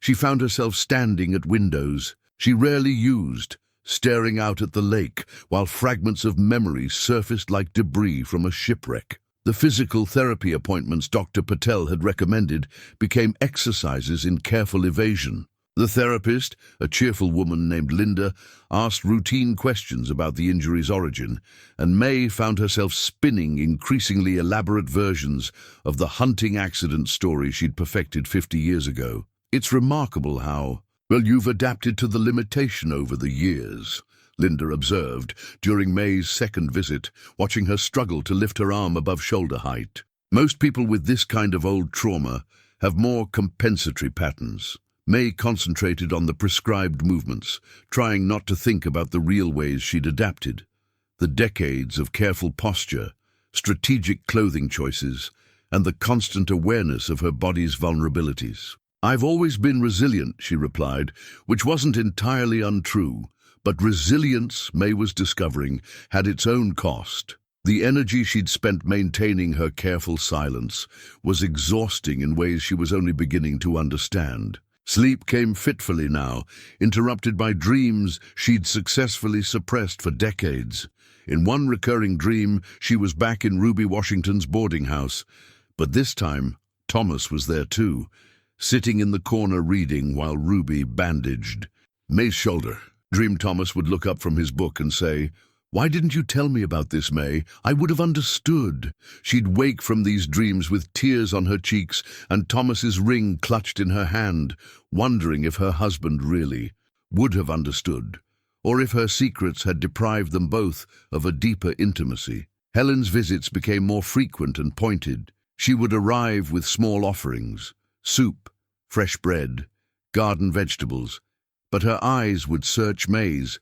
She found herself standing at windows she rarely used, staring out at the lake, while fragments of memory surfaced like debris from a shipwreck. The physical therapy appointments Dr. Patel had recommended became exercises in careful evasion. The therapist, a cheerful woman named Linda, asked routine questions about the injury's origin, and Mae found herself spinning increasingly elaborate versions of the hunting accident story she'd perfected 50 years ago. It's remarkable how, well, you've adapted to the limitation over the years, Linda observed during Mae's second visit, watching her struggle to lift her arm above shoulder height. Most people with this kind of old trauma have more compensatory patterns. Mae concentrated on the prescribed movements, trying not to think about the real ways she'd adapted. The decades of careful posture, strategic clothing choices, and the constant awareness of her body's vulnerabilities. "I've always been resilient," she replied, which wasn't entirely untrue. But resilience, Mae was discovering, had its own cost. The energy she'd spent maintaining her careful silence was exhausting in ways she was only beginning to understand. Sleep came fitfully now, interrupted by dreams she'd successfully suppressed for decades. In one recurring dream, she was back in Ruby Washington's boarding house. But this time, Thomas was there too, sitting in the corner reading while Ruby bandaged Mae's shoulder. Dream Thomas would look up from his book and say, "Why didn't you tell me about this, Mae? I would have understood." She'd wake from these dreams with tears on her cheeks and Thomas's ring clutched in her hand, wondering if her husband really would have understood, or if her secrets had deprived them both of a deeper intimacy. Helen's visits became more frequent and pointed. She would arrive with small offerings, soup, fresh bread, garden vegetables, but her eyes would search Mae's,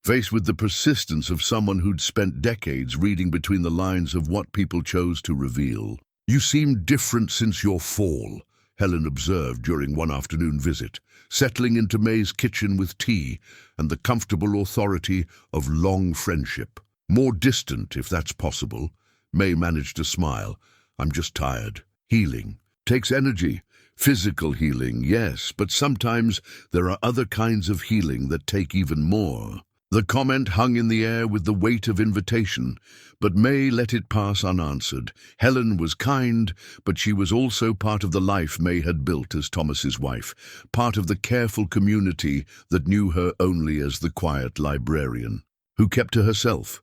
faced with the persistence of someone who'd spent decades reading between the lines of what people chose to reveal. "You seem different since your fall," Helen observed during one afternoon visit, settling into Mae's kitchen with tea and the comfortable authority of long friendship. "More distant, if that's possible." Mae managed to smile. "I'm just tired. Healing takes energy. Physical healing, yes, but sometimes there are other kinds of healing that take even more." The comment hung in the air with the weight of invitation, but Mae let it pass unanswered. Helen was kind, but she was also part of the life Mae had built as Thomas's wife, part of the careful community that knew her only as the quiet librarian, who kept to herself.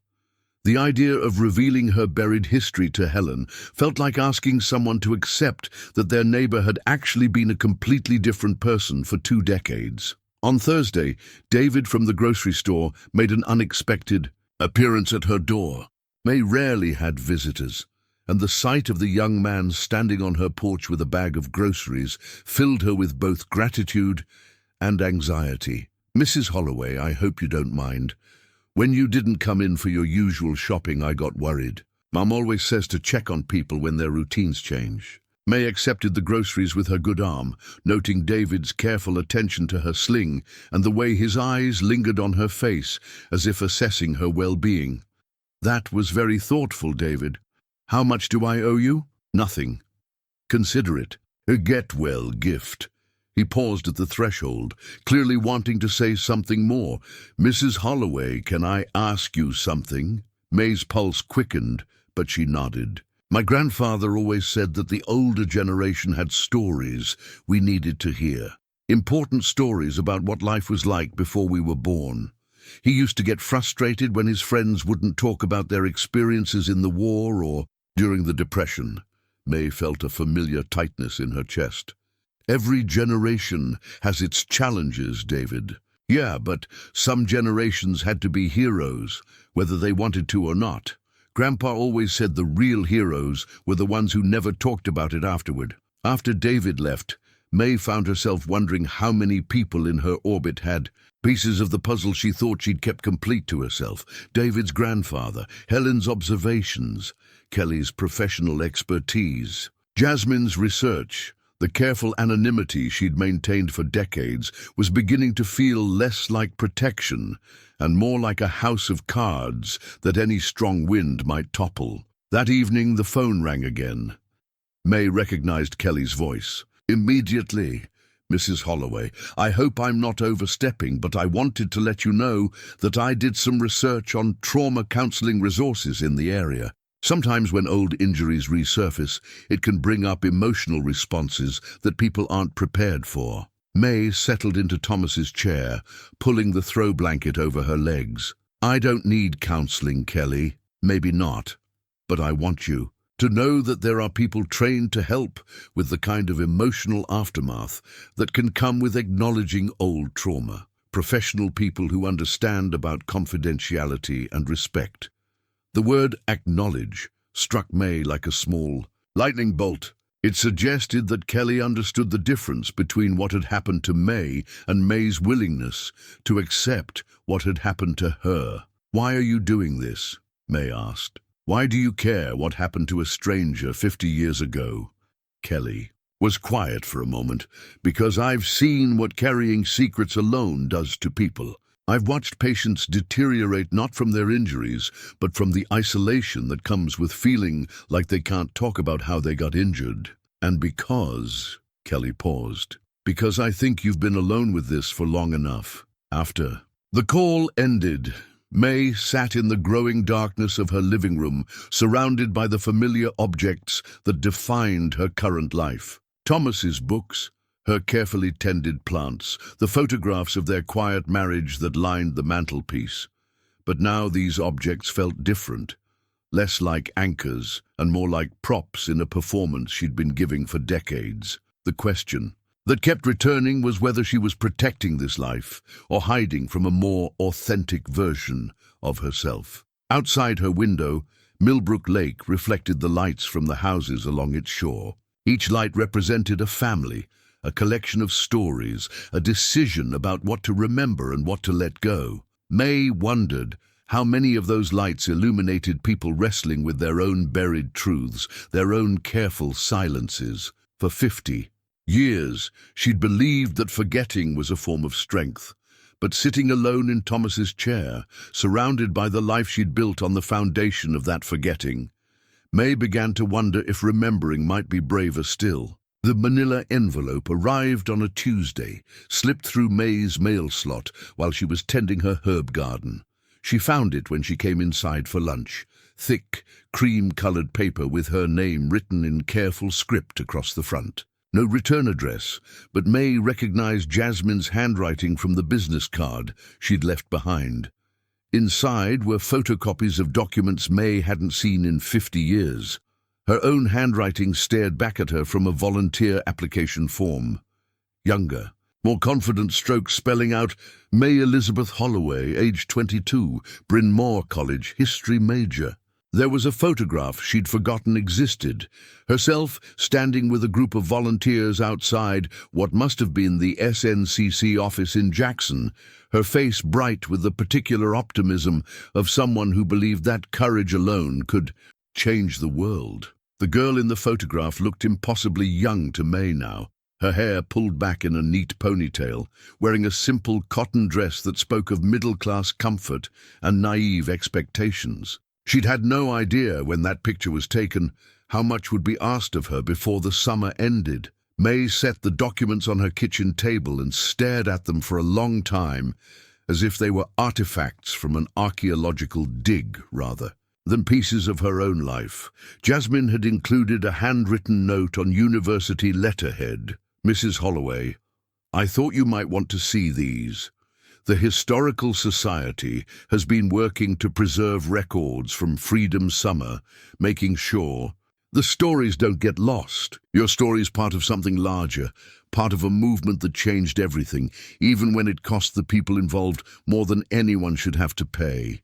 The idea of revealing her buried history to Helen felt like asking someone to accept that their neighbor had actually been a completely different person for 2 decades. On Thursday, David from the grocery store made an unexpected appearance at her door. Mae rarely had visitors, and the sight of the young man standing on her porch with a bag of groceries filled her with both gratitude and anxiety. "Mrs. Holloway, I hope you don't mind. When you didn't come in for your usual shopping, I got worried. Mom always says to check on people when their routines change." Mae accepted the groceries with her good arm, noting David's careful attention to her sling and the way his eyes lingered on her face as if assessing her well-being. "That was very thoughtful, David. How much do I owe you?" "Nothing. Consider it a get-well gift." He paused at the threshold, clearly wanting to say something more. "Mrs. Holloway, can I ask you something?" Mae's pulse quickened, but she nodded. "My grandfather always said that the older generation had stories we needed to hear. Important stories about what life was like before we were born. He used to get frustrated when his friends wouldn't talk about their experiences in the war or during the Depression." Mae felt a familiar tightness in her chest. "Every generation has its challenges, David." "Yeah, but some generations had to be heroes, whether they wanted to or not. Grandpa always said the real heroes were the ones who never talked about it afterward." After David left, Mae found herself wondering how many people in her orbit had pieces of the puzzle she thought she'd kept complete to herself. David's grandfather, Helen's observations, Kelly's professional expertise, Jasmine's research. The careful anonymity she'd maintained for decades was beginning to feel less like protection and more like a house of cards that any strong wind might topple. That evening, the phone rang again. Mae recognized Kelly's voice. "Immediately, Mrs. Holloway, I hope I'm not overstepping, but I wanted to let you know that I did some research on trauma counseling resources in the area. Sometimes when old injuries resurface, it can bring up emotional responses that people aren't prepared for." Mae settled into Thomas's chair, pulling the throw blanket over her legs. "I don't need counseling, Kelly. Maybe not. But I want you to know that there are people trained to help with the kind of emotional aftermath that can come with acknowledging old trauma. professional people who understand about confidentiality and respect. The word acknowledge struck Mae like a small lightning bolt. It suggested that Kelly understood the difference between what had happened to Mae and Mae's willingness to accept what had happened to her. "Why are you doing this?" Mae asked. "Why do you care what happened to a stranger 50 years ago?" Kelly was quiet for a moment. "Because I've seen what carrying secrets alone does to people. I've watched patients deteriorate not from their injuries, but from the isolation that comes with feeling like they can't talk about how they got injured. And because," Kelly paused, "because I think you've been alone with this for long enough." After the call ended, Mae sat in the growing darkness of her living room, surrounded by the familiar objects that defined her current life. Thomas's books, her carefully tended plants, the photographs of their quiet marriage that lined the mantelpiece. But now these objects felt different, less like anchors and more like props in a performance she'd been giving for decades. The question that kept returning was whether she was protecting this life or hiding from a more authentic version of herself. Outside her window, Millbrook Lake reflected the lights from the houses along its shore. Each light represented a family, a collection of stories, a decision about what to remember and what to let go. Mae wondered how many of those lights illuminated people wrestling with their own buried truths, their own careful silences. For 50 years, she'd believed that forgetting was a form of strength. But sitting alone in Thomas's chair, surrounded by the life she'd built on the foundation of that forgetting, Mae began to wonder if remembering might be braver still. The manila envelope arrived on a Tuesday, slipped through Mae's mail slot while she was tending her herb garden. She found it when she came inside for lunch, thick, cream-colored paper with her name written in careful script across the front. No return address, but Mae recognized Jasmine's handwriting from the business card she'd left behind. Inside were photocopies of documents Mae hadn't seen in 50 years. Her own handwriting stared back at her from a volunteer application form. Younger, more confident strokes spelling out Mae Elizabeth Holloway, age 22, Bryn Mawr College, history major. There was a photograph she'd forgotten existed, herself standing with a group of volunteers outside what must have been the SNCC office in Jackson, her face bright with the particular optimism of someone who believed that courage alone could change the world. The girl in the photograph looked impossibly young to Mae now, her hair pulled back in a neat ponytail, wearing a simple cotton dress that spoke of middle-class comfort and naive expectations. She'd had no idea when that picture was taken how much would be asked of her before the summer ended. Mae set the documents on her kitchen table and stared at them for a long time, as if they were artifacts from an archaeological dig, rather than pieces of her own life. Jasmine had included a handwritten note on university letterhead. "Mrs. Holloway, I thought you might want to see these. The Historical Society has been working to preserve records from Freedom Summer, making sure the stories don't get lost. Your story's part of something larger, part of a movement that changed everything, even when it cost the people involved more than anyone should have to pay.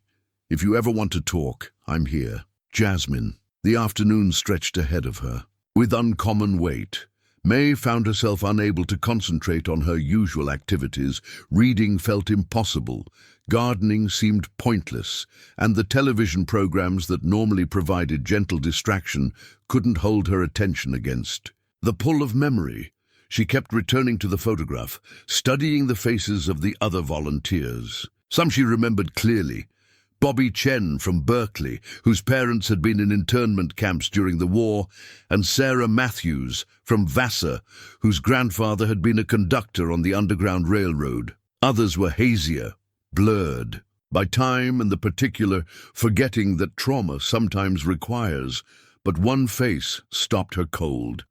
If you ever want to talk, I'm here." Jasmine. The afternoon stretched ahead of her. With uncommon weight, Mae found herself unable to concentrate on her usual activities. Reading felt impossible, gardening seemed pointless, and the television programs that normally provided gentle distraction couldn't hold her attention against the pull of memory. She kept returning to the photograph, studying the faces of the other volunteers. Some she remembered clearly. Bobby Chen from Berkeley, whose parents had been in internment camps during the war, and Sarah Matthews from Vassar, whose grandfather had been a conductor on the Underground Railroad. Others were hazier, blurred by time and the particular forgetting that trauma sometimes requires, but one face stopped her cold.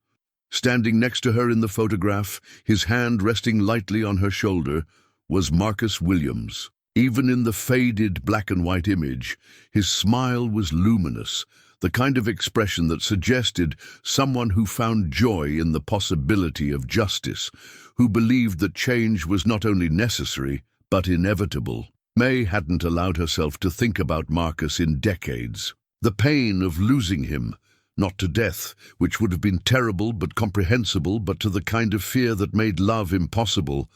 Standing next to her in the photograph, his hand resting lightly on her shoulder, was Marcus Williams. Even in the faded black-and-white image, his smile was luminous, the kind of expression that suggested someone who found joy in the possibility of justice, who believed that change was not only necessary, but inevitable. Mae hadn't allowed herself to think about Marcus in decades. The pain of losing him, not to death, which would have been terrible but comprehensible, but to the kind of fear that made love impossible,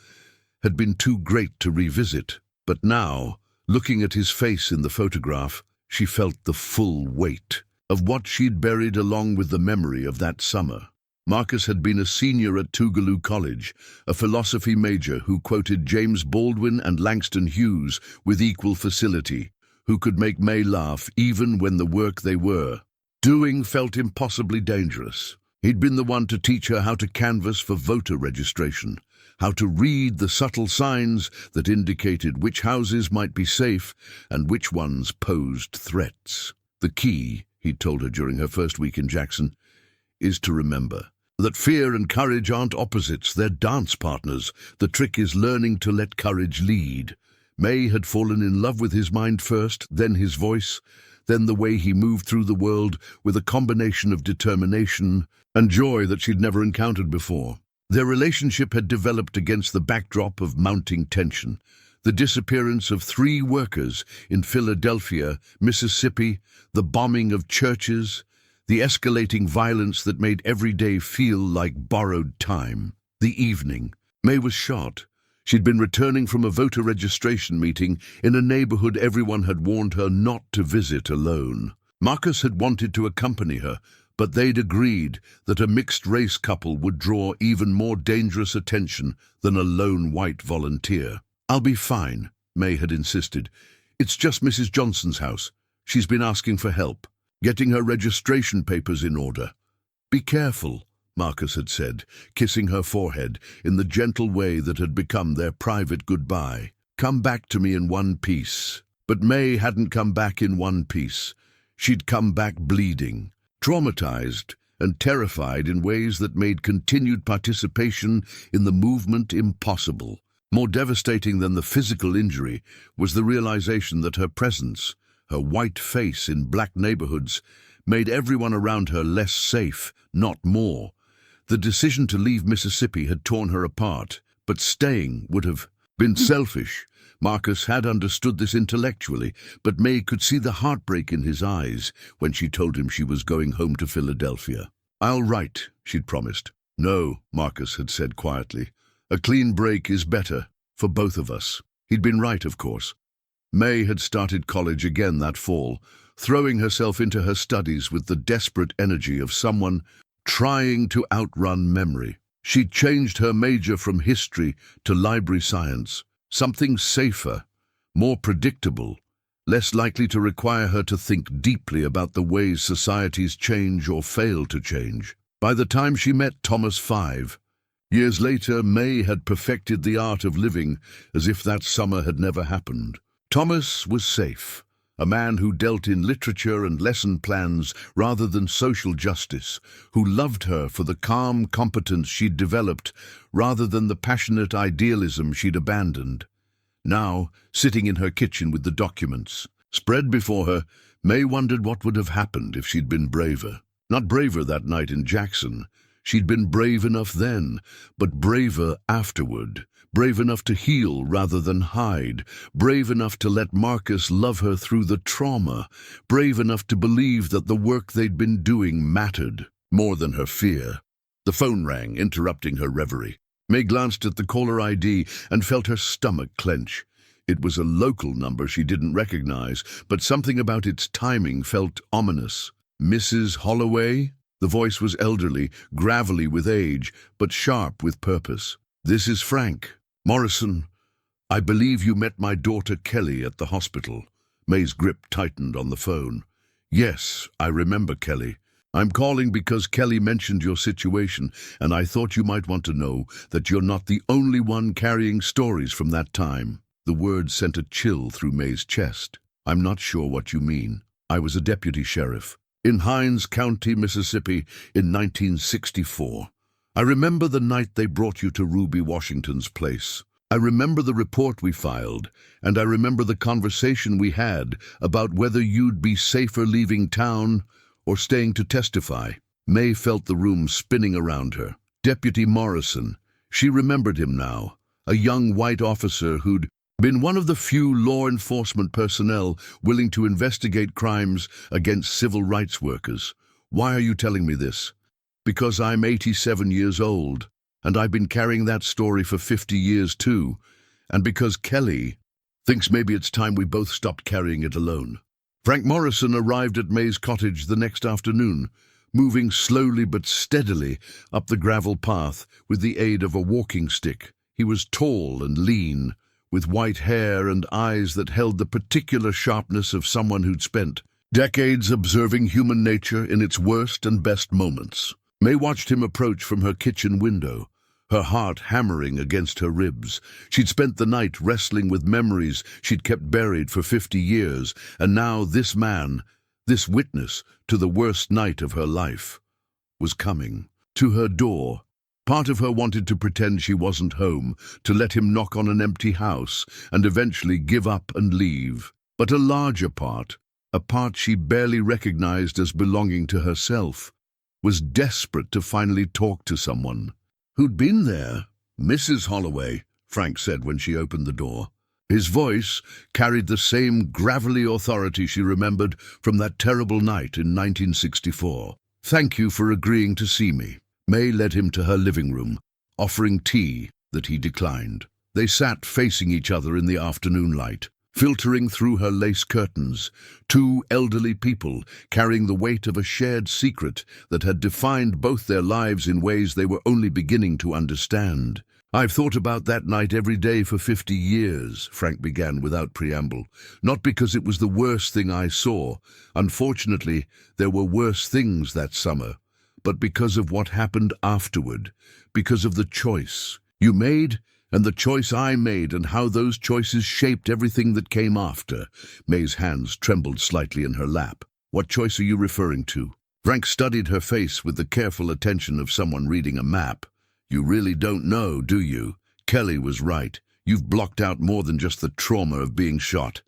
had been too great to revisit. But now, looking at his face in the photograph, she felt the full weight of what she'd buried along with the memory of that summer. Marcus had been a senior at Tougaloo College, a philosophy major who quoted James Baldwin and Langston Hughes with equal facility, who could make Mae laugh even when the work they were doing felt impossibly dangerous. He'd been the one to teach her how to canvass for voter registration, how to read the subtle signs that indicated which houses might be safe and which ones posed threats. The key, he'd told her during her first week in Jackson, is to remember that fear and courage aren't opposites, they're dance partners. The trick is learning to let courage lead. Mae had fallen in love with his mind first, then his voice, then the way he moved through the world with a combination of determination and joy that she'd never encountered before. Their relationship had developed against the backdrop of mounting tension. The disappearance of 3 workers in Philadelphia, Mississippi, the bombing of churches, the escalating violence that made every day feel like borrowed time. The evening, Mae was shot. She'd been returning from a voter registration meeting in a neighborhood everyone had warned her not to visit alone. Marcus had wanted to accompany her, but they'd agreed that a mixed-race couple would draw even more dangerous attention than a lone white volunteer. "I'll be fine," Mae had insisted. "It's just Mrs. Johnson's house. She's been asking for help, getting her registration papers in order." "Be careful," Marcus had said, kissing her forehead in the gentle way that had become their private goodbye. "Come back to me in one piece." But Mae hadn't come back in one piece. She'd come back bleeding, traumatized and terrified in ways that made continued participation in the movement impossible. More devastating than the physical injury was the realization that her presence, her white face in black neighborhoods, made everyone around her less safe, not more. The decision to leave Mississippi had torn her apart, but staying would have been selfish. Marcus had understood this intellectually, but Mae could see the heartbreak in his eyes when she told him she was going home to Philadelphia. "I'll write," she'd promised. "No," Marcus had said quietly. "A clean break is better, for both of us." He'd been right, of course. Mae had started college again that fall, throwing herself into her studies with the desperate energy of someone trying to outrun memory. She'd changed her major from history to library science, something safer, more predictable, less likely to require her to think deeply about the ways societies change or fail to change. By the time she met Thomas 5 years later, Mae had perfected the art of living as if that summer had never happened. Thomas was safe, a man who dealt in literature and lesson plans rather than social justice, who loved her for the calm competence she'd developed rather than the passionate idealism she'd abandoned. Now, sitting in her kitchen with the documents spread before her, Mae wondered what would have happened if she'd been braver. Not braver that night in Jackson. She'd been brave enough then, but braver afterward. Brave enough to heal rather than hide, brave enough to let Marcus love her through the trauma, brave enough to believe that the work they'd been doing mattered more than her fear. The phone rang, interrupting her reverie. Mae glanced at the caller ID and felt her stomach clench. It was a local number she didn't recognize, but something about its timing felt ominous. "Mrs. Holloway?" The voice was elderly, gravelly with age, but sharp with purpose. "This is Frank. Morrison, I believe you met my daughter Kelly at the hospital." Mae's grip tightened on the phone. "Yes, I remember Kelly. I'm calling because Kelly mentioned your situation, and I thought you might want to know that you're not the only one carrying stories from that time." The words sent a chill through Mae's chest. "I'm not sure what you mean. I was a deputy sheriff in Hinds County, Mississippi, in 1964. I remember the night they brought you to Ruby Washington's place. I remember the report we filed, and I remember the conversation we had about whether you'd be safer leaving town or staying to testify." Mae felt the room spinning around her. Deputy Morrison. She remembered him now, a young white officer who'd Been one of the few law enforcement personnel willing to investigate crimes against civil rights workers. Why are you telling me this? Because I'm 87 years old, and I've been carrying that story for 50 years too, and because Kelly thinks maybe it's time we both stopped carrying it alone. Frank Morrison arrived at Mae's cottage the next afternoon, moving slowly but steadily up the gravel path with the aid of a walking stick. He was tall and lean, with white hair and eyes that held the particular sharpness of someone who'd spent decades observing human nature in its worst and best moments. Mae watched him approach from her kitchen window, her heart hammering against her ribs. She'd spent the night wrestling with memories she'd kept buried for 50 years, and now this man, this witness to the worst night of her life, was coming to her door. Part of her wanted to pretend she wasn't home, to let him knock on an empty house and eventually give up and leave. But a larger part, a part she barely recognized as belonging to herself, was desperate to finally talk to someone. "Who'd been there?" "Mrs. Holloway," Frank said when she opened the door. His voice carried the same gravelly authority she remembered from that terrible night in 1964. "Thank you for agreeing to see me." Mae led him to her living room, offering tea that he declined. They sat facing each other in the afternoon light, filtering through her lace curtains, two elderly people carrying the weight of a shared secret that had defined both their lives in ways they were only beginning to understand. "I've thought about that night every day for 50 years, Frank began without preamble. "Not because it was the worst thing I saw. Unfortunately, there were worse things that summer. But because of what happened afterward, because of the choice you made and the choice I made and how those choices shaped everything that came after." Mae's hands trembled slightly in her lap. "What choice are you referring to?" Frank studied her face with the careful attention of someone reading a map. "You really don't know, do you? Kelly was right. You've blocked out more than just the trauma of being shot."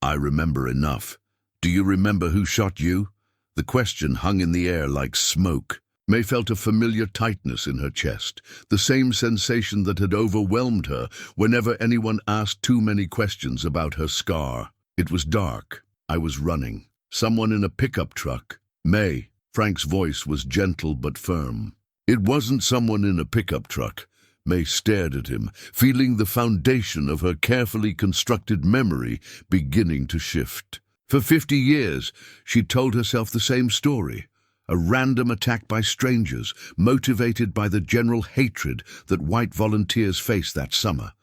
"I remember enough." "Do you remember who shot you?" The question hung in the air like smoke. Mae felt a familiar tightness in her chest, the same sensation that had overwhelmed her whenever anyone asked too many questions about her scar. "It was dark. I was running. Someone in a pickup truck." "Mae," Frank's voice was gentle but firm. "It wasn't someone in a pickup truck." Mae stared at him, feeling the foundation of her carefully constructed memory beginning to shift. For 50 years, she'd told herself the same story. A random attack by strangers, motivated by the general hatred that white volunteers faced that summer.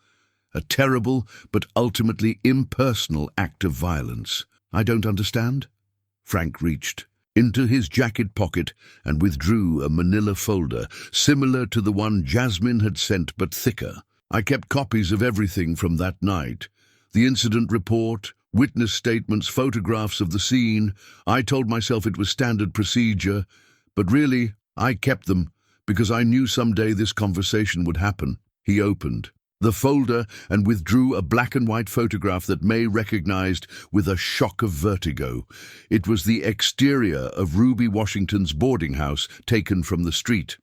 A terrible but ultimately impersonal act of violence. "I don't understand." Frank reached into his jacket pocket and withdrew a manila folder, similar to the one Jasmine had sent but thicker. "I kept copies of everything from that night. The incident report, witness statements, photographs of the scene. I told myself it was standard procedure, but really, I kept them because I knew someday this conversation would happen." He opened the folder and withdrew a black and white photograph that Mae recognized with a shock of vertigo. It was the exterior of Ruby Washington's boarding house, taken from the street.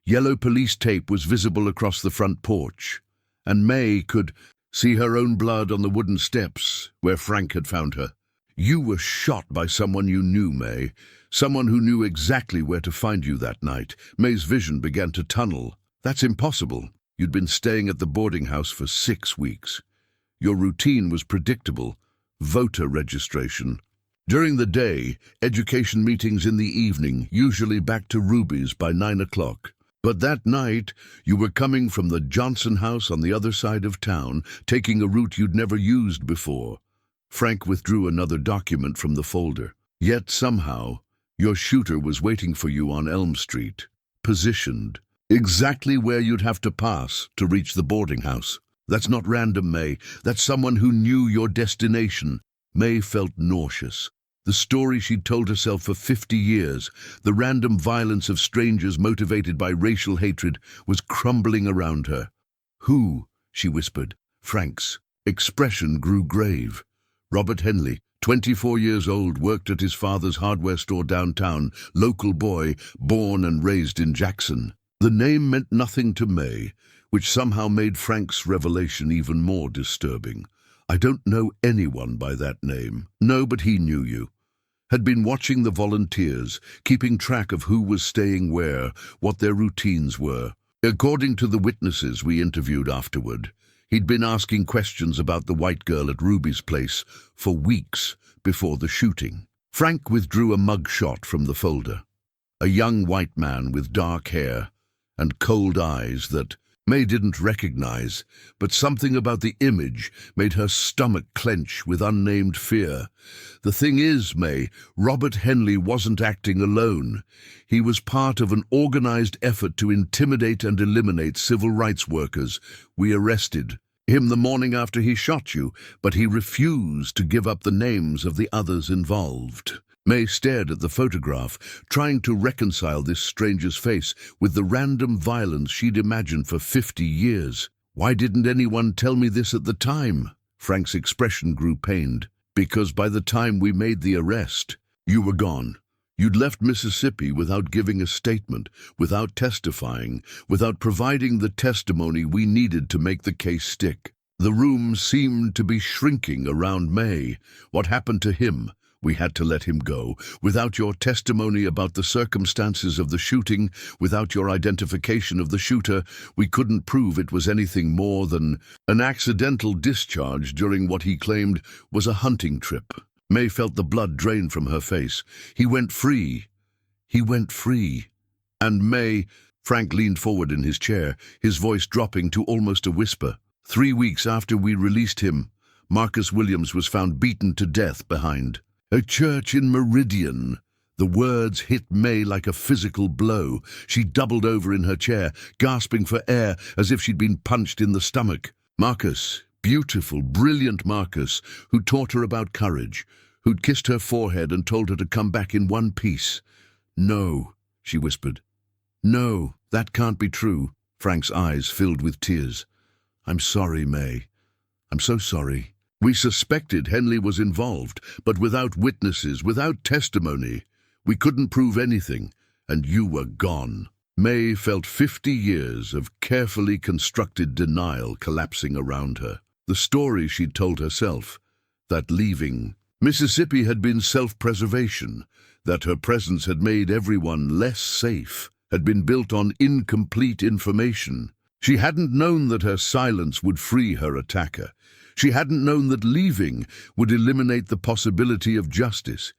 Yellow police tape was visible across the front porch, and Mae could see her own blood on the wooden steps where Frank had found her. "You were shot by someone you knew, Mae. Someone who knew exactly where to find you that night." Mae's vision began to tunnel. "That's impossible. You'd been staying at the boarding house for 6 weeks. Your routine was predictable. Voter registration. During the day, education meetings in the evening, usually back to Ruby's by 9 o'clock. But that night, you were coming from the Johnson house on the other side of town, taking a route you'd never used before." Frank withdrew another document from the folder. "Yet somehow, your shooter was waiting for you on Elm Street, positioned exactly where you'd have to pass to reach the boarding house. That's not random, Mae. That's someone who knew your destination." Mae felt nauseous. The story she'd told herself for 50 years, the random violence of strangers motivated by racial hatred, was crumbling around her. "Who?" she whispered. Frank's expression grew grave. "Robert Henley, 24 years old, worked at his father's hardware store downtown, local boy, born and raised in Jackson." The name meant nothing to Mae. which somehow made Frank's revelation even more disturbing. "I don't know anyone by that name." "No, but he knew you. Had been watching the volunteers, keeping track of who was staying where, what their routines were. According to the witnesses we interviewed afterward, he'd been asking questions about the white girl at Ruby's place for weeks before the shooting." Frank withdrew a mug shot from the folder. A young white man with dark hair and cold eyes that Mae didn't recognize, but something about the image made her stomach clench with unnamed fear. "The thing is, Mae, Robert Henley wasn't acting alone. He was part of an organized effort to intimidate and eliminate civil rights workers. We arrested him the morning after he shot you, but he refused to give up the names of the others involved." Mae stared at the photograph, trying to reconcile this stranger's face with the random violence she'd imagined for 50 years. "Why didn't anyone tell me this at the time?" Frank's expression grew pained. "Because by the time we made the arrest, you were gone. You'd left Mississippi without giving a statement, without testifying, without providing the testimony we needed to make the case stick." The room seemed to be shrinking around Mae. "What happened to him? We had to let him go. Without your testimony about the circumstances of the shooting, without your identification of the shooter, we couldn't prove it was anything more than an accidental discharge during what he claimed was a hunting trip." Mae felt the blood drain from her face. "He went free. He went free." And Mae— Frank leaned forward in his chair, his voice dropping to almost a whisper. 3 weeks after we released him, Marcus Williams was found beaten to death behind a church in Meridian." The words hit Mae like a physical blow. She doubled over in her chair, gasping for air as if she'd been punched in the stomach. Marcus, beautiful, brilliant Marcus, who taught her about courage, who'd kissed her forehead and told her to come back in one piece. "No," she whispered. "No, that can't be true." Frank's eyes filled with tears. "I'm sorry, Mae. I'm so sorry. We suspected Henley was involved, but without witnesses, without testimony, we couldn't prove anything, and you were gone." Mae felt 50 years of carefully constructed denial collapsing around her. The story she'd told herself, that leaving Mississippi had been self-preservation, that her presence had made everyone less safe, had been built on incomplete information. She hadn't known that her silence would free her attacker. She hadn't known that leaving would eliminate the possibility of justice.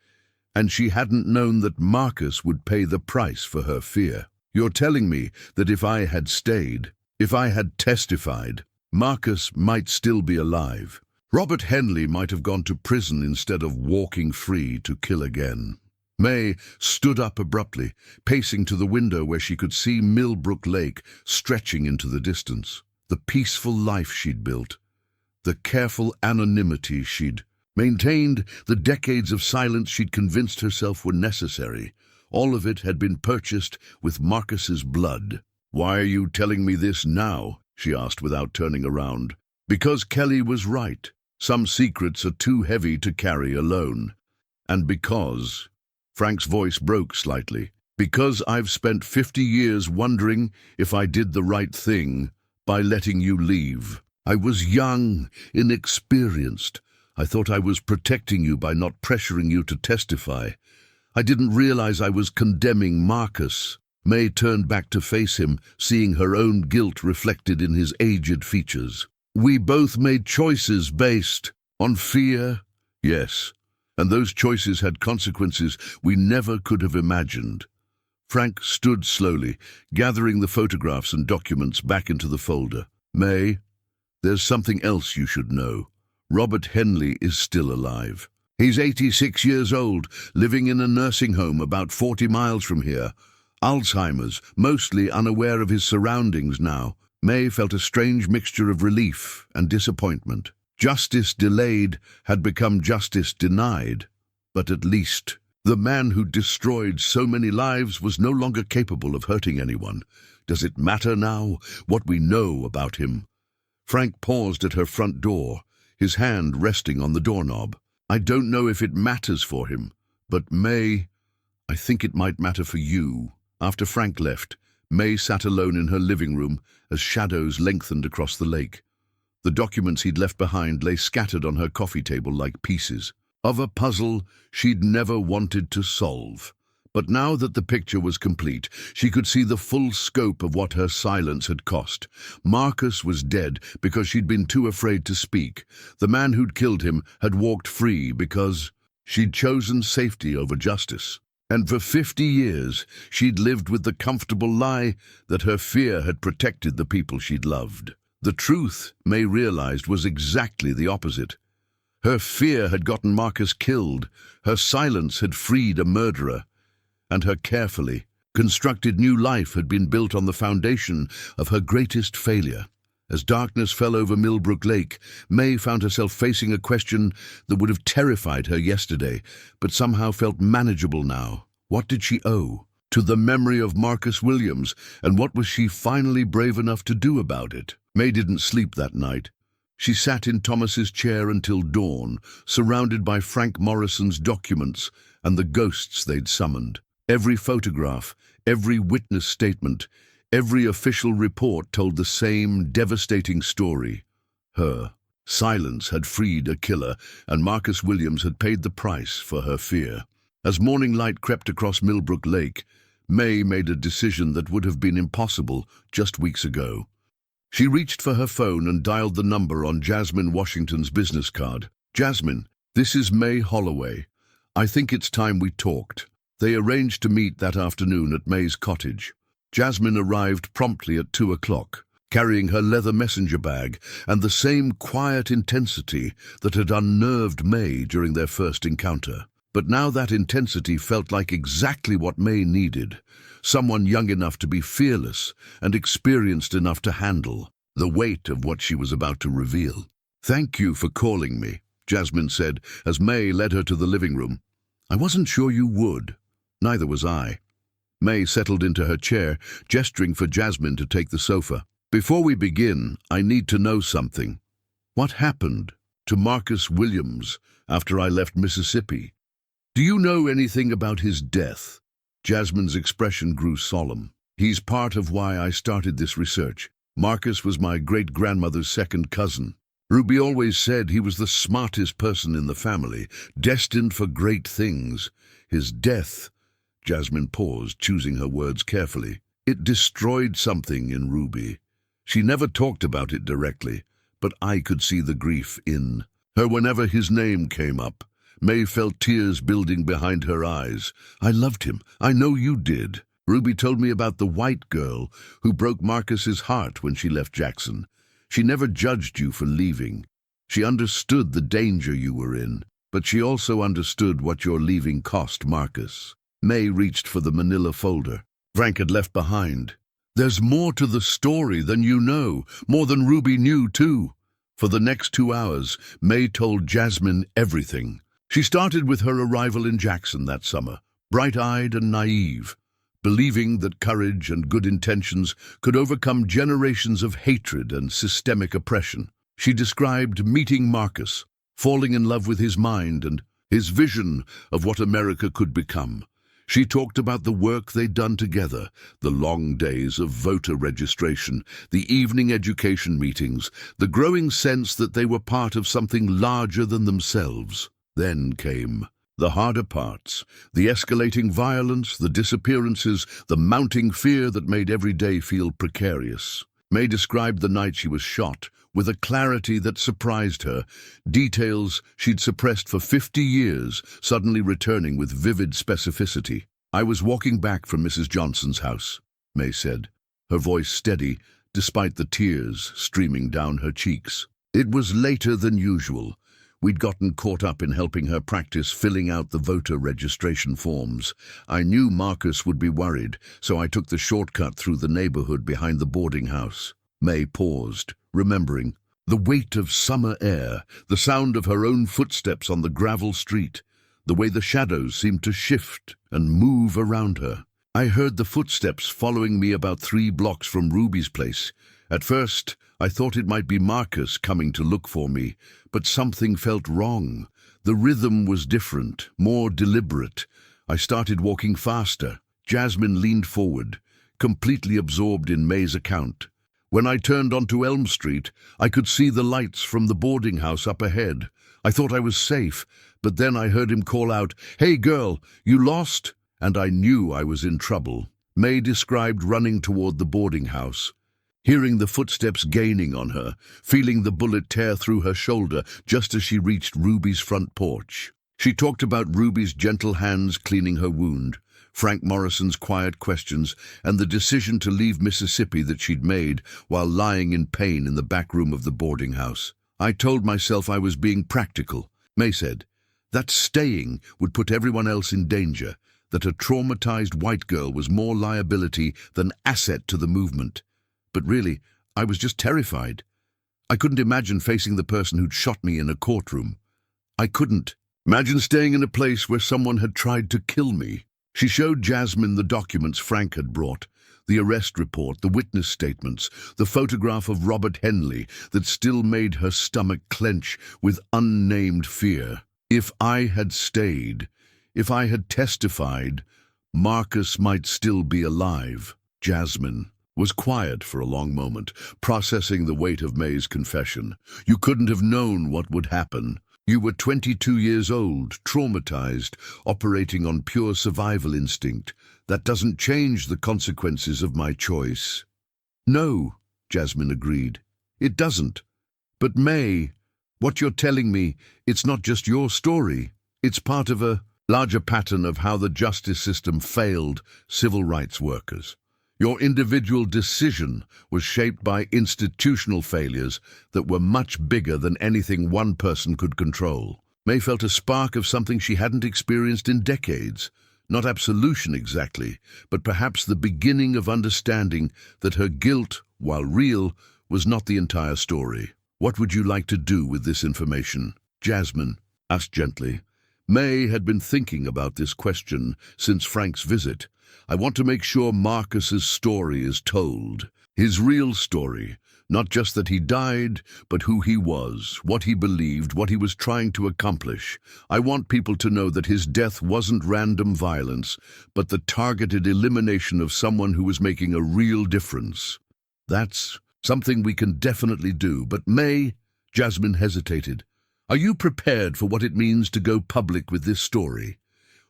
And she hadn't known that Marcus would pay the price for her fear. "You're telling me that if I had stayed, if I had testified, Marcus might still be alive. Robert Henley might have gone to prison instead of walking free to kill again." Mae stood up abruptly, pacing to the window where she could see Millbrook Lake stretching into the distance. The peaceful life she'd built, the careful anonymity she'd maintained, the decades of silence she'd convinced herself were necessary, all of it had been purchased with Marcus's blood. "Why are you telling me this now?" she asked without turning around. "Because Kelly was right. Some secrets are too heavy to carry alone. And because—" Frank's voice broke slightly. "Because I've spent 50 years wondering if I did the right thing by letting you leave. I was young, inexperienced. I thought I was protecting you by not pressuring you to testify. I didn't realize I was condemning Marcus." Mae turned back to face him, seeing her own guilt reflected in his aged features. "We both made choices based on fear." "Yes, and those choices had consequences we never could have imagined." Frank stood slowly, gathering the photographs and documents back into the folder. "Mae, there's something else you should know. Robert Henley is still alive. He's 86 years old, living in a nursing home about 40 miles from here. Alzheimer's, mostly unaware of his surroundings now." Mae felt a strange mixture of relief and disappointment. Justice delayed had become justice denied. But at least the man who destroyed so many lives was no longer capable of hurting anyone. Does it matter now what we know about him? Frank paused at her front door, his hand resting on the doorknob. "I don't know if it matters for him, but Mae, I think it might matter for you." After Frank left, Mae sat alone in her living room as shadows lengthened across the lake. The documents he'd left behind lay scattered on her coffee table like pieces of a puzzle she'd never wanted to solve. But now that the picture was complete, she could see the full scope of what her silence had cost. Marcus was dead because she'd been too afraid to speak. The man who'd killed him had walked free because she'd chosen safety over justice. And for 50 years, she'd lived with the comfortable lie that her fear had protected the people she'd loved. The truth, Mae realized, was exactly the opposite. Her fear had gotten Marcus killed, her silence had freed a murderer, and her carefully constructed new life had been built on the foundation of her greatest failure. As darkness fell over Millbrook Lake, Mae found herself facing a question that would have terrified her yesterday, but somehow felt manageable now. What did she owe to the memory of Marcus Williams, and what was she finally brave enough to do about it? Mae didn't sleep that night. She sat in Thomas's chair until dawn, surrounded by Frank Morrison's documents and the ghosts they'd summoned. Every photograph, every witness statement, every official report told the same devastating story. Her silence had freed a killer, and Marcus Williams had paid the price for her fear. As morning light crept across Millbrook Lake, Mae made a decision that would have been impossible just weeks ago. She reached for her phone and dialed the number on Jasmine Washington's business card. "Jasmine, this is Mae Holloway. I think it's time we talked." They arranged to meet that afternoon at Mae's cottage. Jasmine arrived promptly at 2 o'clock, carrying her leather messenger bag and the same quiet intensity that had unnerved Mae during their first encounter. But now that intensity felt like exactly what Mae needed, someone young enough to be fearless and experienced enough to handle the weight of what she was about to reveal. "Thank you for calling me," Jasmine said as Mae led her to the living room. "I wasn't sure you would." Neither was I. Mae settled into her chair, gesturing for Jasmine to take the sofa. "Before we begin, I need to know something. What happened to Marcus Williams after I left Mississippi? Do you know anything about his death?" Jasmine's expression grew solemn. "He's part of why I started this research. Marcus was my great-grandmother's second cousin. Ruby always said he was the smartest person in the family, destined for great things. His death—" Jasmine paused, choosing her words carefully. "It destroyed something in Ruby. She never talked about it directly, but I could see the grief in her whenever his name came up." Mae felt tears building behind her eyes. "I loved him. I know you did. Ruby told me about the white girl who broke Marcus's heart when she left Jackson. She never judged you for leaving. She understood the danger you were in, but she also understood what your leaving cost Marcus." Mae reached for the manila folder Frank had left behind. "There's more to the story than you know, more than Ruby knew too." For the next 2 hours, Mae told Jasmine everything. She started with her arrival in Jackson that summer, bright-eyed and naive, believing that courage and good intentions could overcome generations of hatred and systemic oppression. She described meeting Marcus, falling in love with his mind and his vision of what America could become. She talked about the work they'd done together, the long days of voter registration, the evening education meetings, the growing sense that they were part of something larger than themselves. Then came the harder parts, the escalating violence, the disappearances, the mounting fear that made every day feel precarious. Mae described the night she was shot with a clarity that surprised her, details she'd suppressed for 50 years suddenly returning with vivid specificity. "I was walking back from Mrs. Johnson's house," Mae said, her voice steady despite the tears streaming down her cheeks. "It was later than usual. We'd gotten caught up in helping her practice filling out the voter registration forms. I knew Marcus would be worried, so I took the shortcut through the neighborhood behind the boarding house." Mae paused, remembering the weight of summer air, the sound of her own footsteps on the gravel street, the way the shadows seemed to shift and move around her. "I heard the footsteps following me about 3 blocks from Ruby's place. At first, I thought it might be Marcus coming to look for me, but something felt wrong. The rhythm was different, more deliberate. I started walking faster." Jasmine leaned forward, completely absorbed in Mae's account. When I turned onto Elm Street, I could see the lights from the boarding house up ahead. I thought I was safe, but then I heard him call out, "Hey girl, you lost?" And I knew I was in trouble. Mae described running toward the boarding house, hearing the footsteps gaining on her, feeling the bullet tear through her shoulder just as she reached Ruby's front porch. She talked about Ruby's gentle hands cleaning her wound, Frank Morrison's quiet questions, and the decision to leave Mississippi that she'd made while lying in pain in the back room of the boarding house. I told myself I was being practical, Mae said. That staying would put everyone else in danger, that a traumatized white girl was more liability than asset to the movement. But really, I was just terrified. I couldn't imagine facing the person who'd shot me in a courtroom. I couldn't. Imagine staying in a place where someone had tried to kill me. She showed Jasmine the documents Frank had brought, the arrest report, the witness statements, the photograph of Robert Henley that still made her stomach clench with unnamed fear. If I had stayed, if I had testified, Marcus might still be alive. Jasmine was quiet for a long moment, processing the weight of Mae's confession. You couldn't have known what would happen. You were 22 years old, traumatized, operating on pure survival instinct. That doesn't change the consequences of my choice. No, Jasmine agreed. It doesn't. But Mae, what you're telling me, it's not just your story. It's part of a larger pattern of how the justice system failed civil rights workers. Your individual decision was shaped by institutional failures that were much bigger than anything one person could control. Mae felt a spark of something she hadn't experienced in decades. Not absolution exactly, but perhaps the beginning of understanding that her guilt, while real, was not the entire story. What would you like to do with this information? Jasmine asked gently. Mae had been thinking about this question since Frank's visit. I want to make sure Marcus's story is told. His real story, not just that he died, but who he was, what he believed, what he was trying to accomplish. I want people to know that his death wasn't random violence, but the targeted elimination of someone who was making a real difference. That's something we can definitely do. But Mae, Jasmine hesitated. Are you prepared for what it means to go public with this story?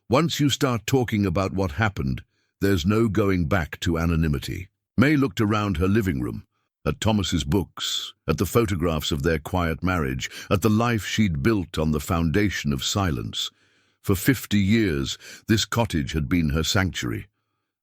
Once you start talking about what happened, there's no going back to anonymity. Mae looked around her living room, at Thomas's books, at the photographs of their quiet marriage, at the life she'd built on the foundation of silence. For 50 years, this cottage had been her sanctuary,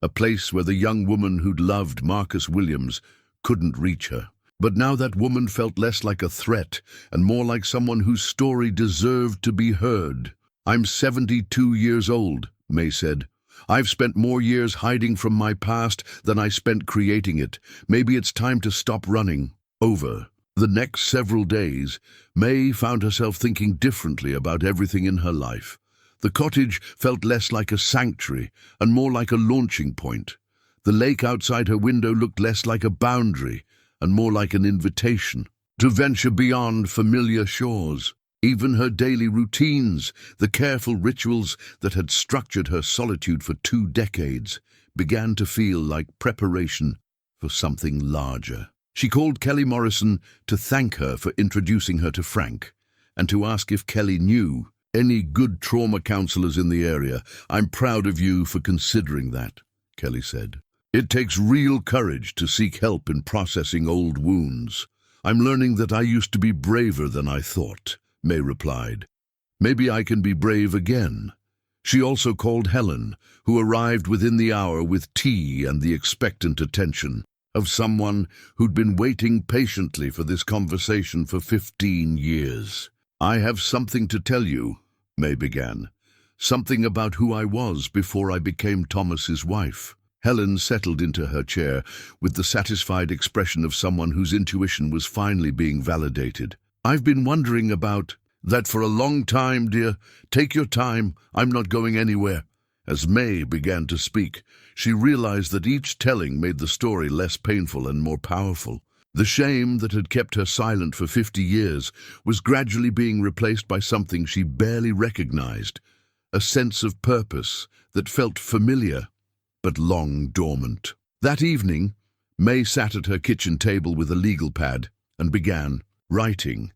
a place where the young woman who'd loved Marcus Williams couldn't reach her. But now that woman felt less like a threat and more like someone whose story deserved to be heard. I'm 72 years old, Mae said. I've spent more years hiding from my past than I spent creating it. Maybe it's time to stop running. Over the next several days, Mae found herself thinking differently about everything in her life. The cottage felt less like a sanctuary and more like a launching point. The lake outside her window looked less like a boundary and more like an invitation to venture beyond familiar shores. Even her daily routines, the careful rituals that had structured her solitude for 2 decades, began to feel like preparation for something larger. She called Kelly Morrison to thank her for introducing her to Frank, and to ask if Kelly knew any good trauma counselors in the area. I'm proud of you for considering that, Kelly said. It takes real courage to seek help in processing old wounds. I'm learning that I used to be braver than I thought, Mae replied. Maybe I can be brave again. She also called Helen, who arrived within the hour with tea and the expectant attention of someone who'd been waiting patiently for this conversation for 15 years. I have something to tell you, Mae began. Something about who I was before I became Thomas's wife. Helen settled into her chair with the satisfied expression of someone whose intuition was finally being validated. I've been wondering about that for a long time, dear. Take your time. I'm not going anywhere. As Mae began to speak, she realized that each telling made the story less painful and more powerful. The shame that had kept her silent for 50 years was gradually being replaced by something she barely recognized, a sense of purpose that felt familiar but long dormant. That evening, Mae sat at her kitchen table with a legal pad and began writing.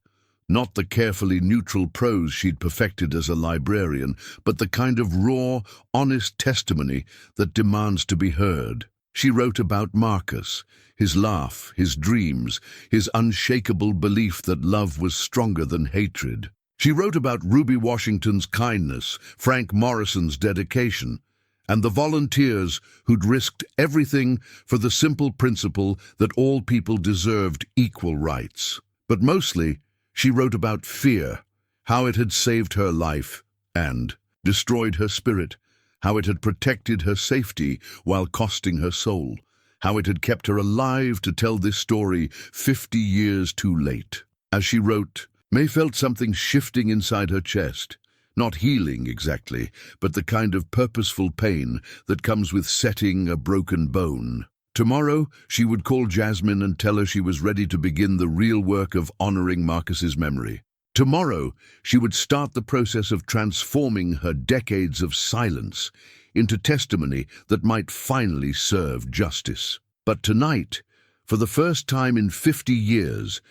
Not the carefully neutral prose she'd perfected as a librarian, but the kind of raw, honest testimony that demands to be heard. She wrote about Marcus, his laugh, his dreams, his unshakable belief that love was stronger than hatred. She wrote about Ruby Washington's kindness, Frank Morrison's dedication, and the volunteers who'd risked everything for the simple principle that all people deserved equal rights. But mostly, she wrote about fear, how it had saved her life and destroyed her spirit, how it had protected her safety while costing her soul, how it had kept her alive to tell this story 50 years too late. As she wrote, Mae felt something shifting inside her chest. Not healing exactly, but the kind of purposeful pain that comes with setting a broken bone. Tomorrow, she would call Jasmine and tell her she was ready to begin the real work of honoring Marcus's memory. Tomorrow, she would start the process of transforming her decades of silence into testimony that might finally serve justice. But tonight, for the first time in 50 years,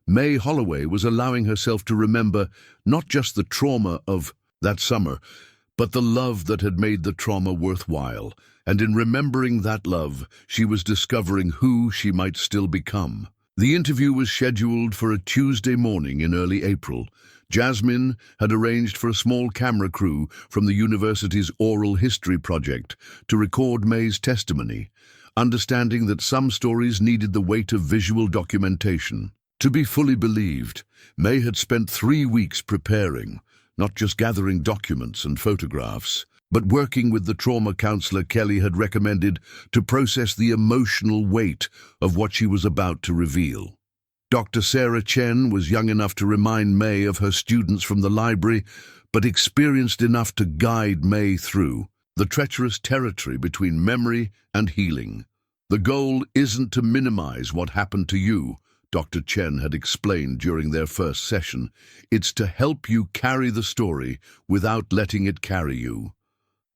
Mae Holloway was allowing herself to remember not just the trauma of that summer, but the love that had made the trauma worthwhile. And in remembering that love, she was discovering who she might still become. The interview was scheduled for a Tuesday morning in early April. Jasmine had arranged for a small camera crew from the university's oral history project to record Mae's testimony, understanding that some stories needed the weight of visual documentation. To be fully believed, Mae had spent 3 weeks preparing, not just gathering documents and photographs, but working with the trauma counselor Kelly had recommended to process the emotional weight of what she was about to reveal. Dr. Sarah Chen was young enough to remind Mae of her students from the library, but experienced enough to guide Mae through the treacherous territory between memory and healing. The goal isn't to minimize what happened to you, Dr. Chen had explained during their first session. It's to help you carry the story without letting it carry you.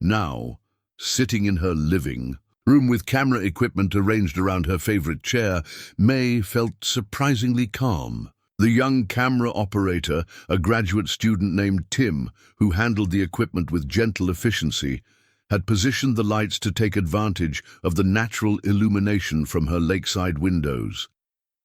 Now, sitting in her living room with camera equipment arranged around her favorite chair, Mae felt surprisingly calm. The young camera operator, a graduate student named Tim, who handled the equipment with gentle efficiency, had positioned the lights to take advantage of the natural illumination from her lakeside windows.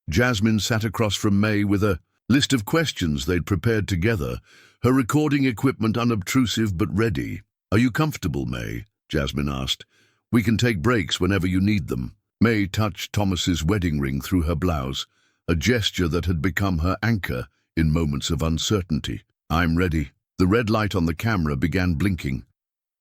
Jasmine sat across from Mae with a list of questions they'd prepared together, her recording equipment unobtrusive but ready. "Are you comfortable, Mae?" Jasmine asked. "We can take breaks whenever you need them." Mae touched Thomas's wedding ring through her blouse, a gesture that had become her anchor in moments of uncertainty. "I'm ready." The red light on the camera began blinking,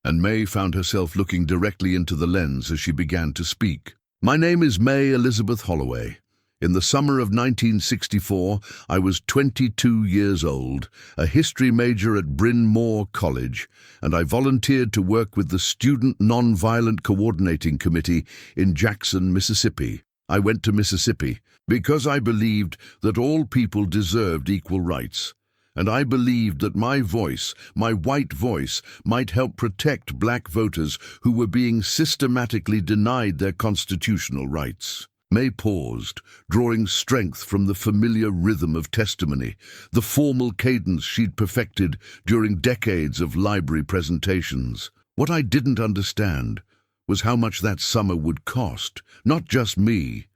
and Mae found herself looking directly into the lens as she began to speak. "My name is Mae Elizabeth Holloway. In the summer of 1964, I was 22 years old, a history major at Bryn Mawr College, and I volunteered to work with the Student Nonviolent Coordinating Committee in Jackson, Mississippi. I went to Mississippi because I believed that all people deserved equal rights, and I believed that my voice, my white voice, might help protect black voters who were being systematically denied their constitutional rights." Mae paused, drawing strength from the familiar rhythm of testimony, the formal cadence she'd perfected during decades of library presentations. "What I didn't understand was how much that summer would cost, not just me,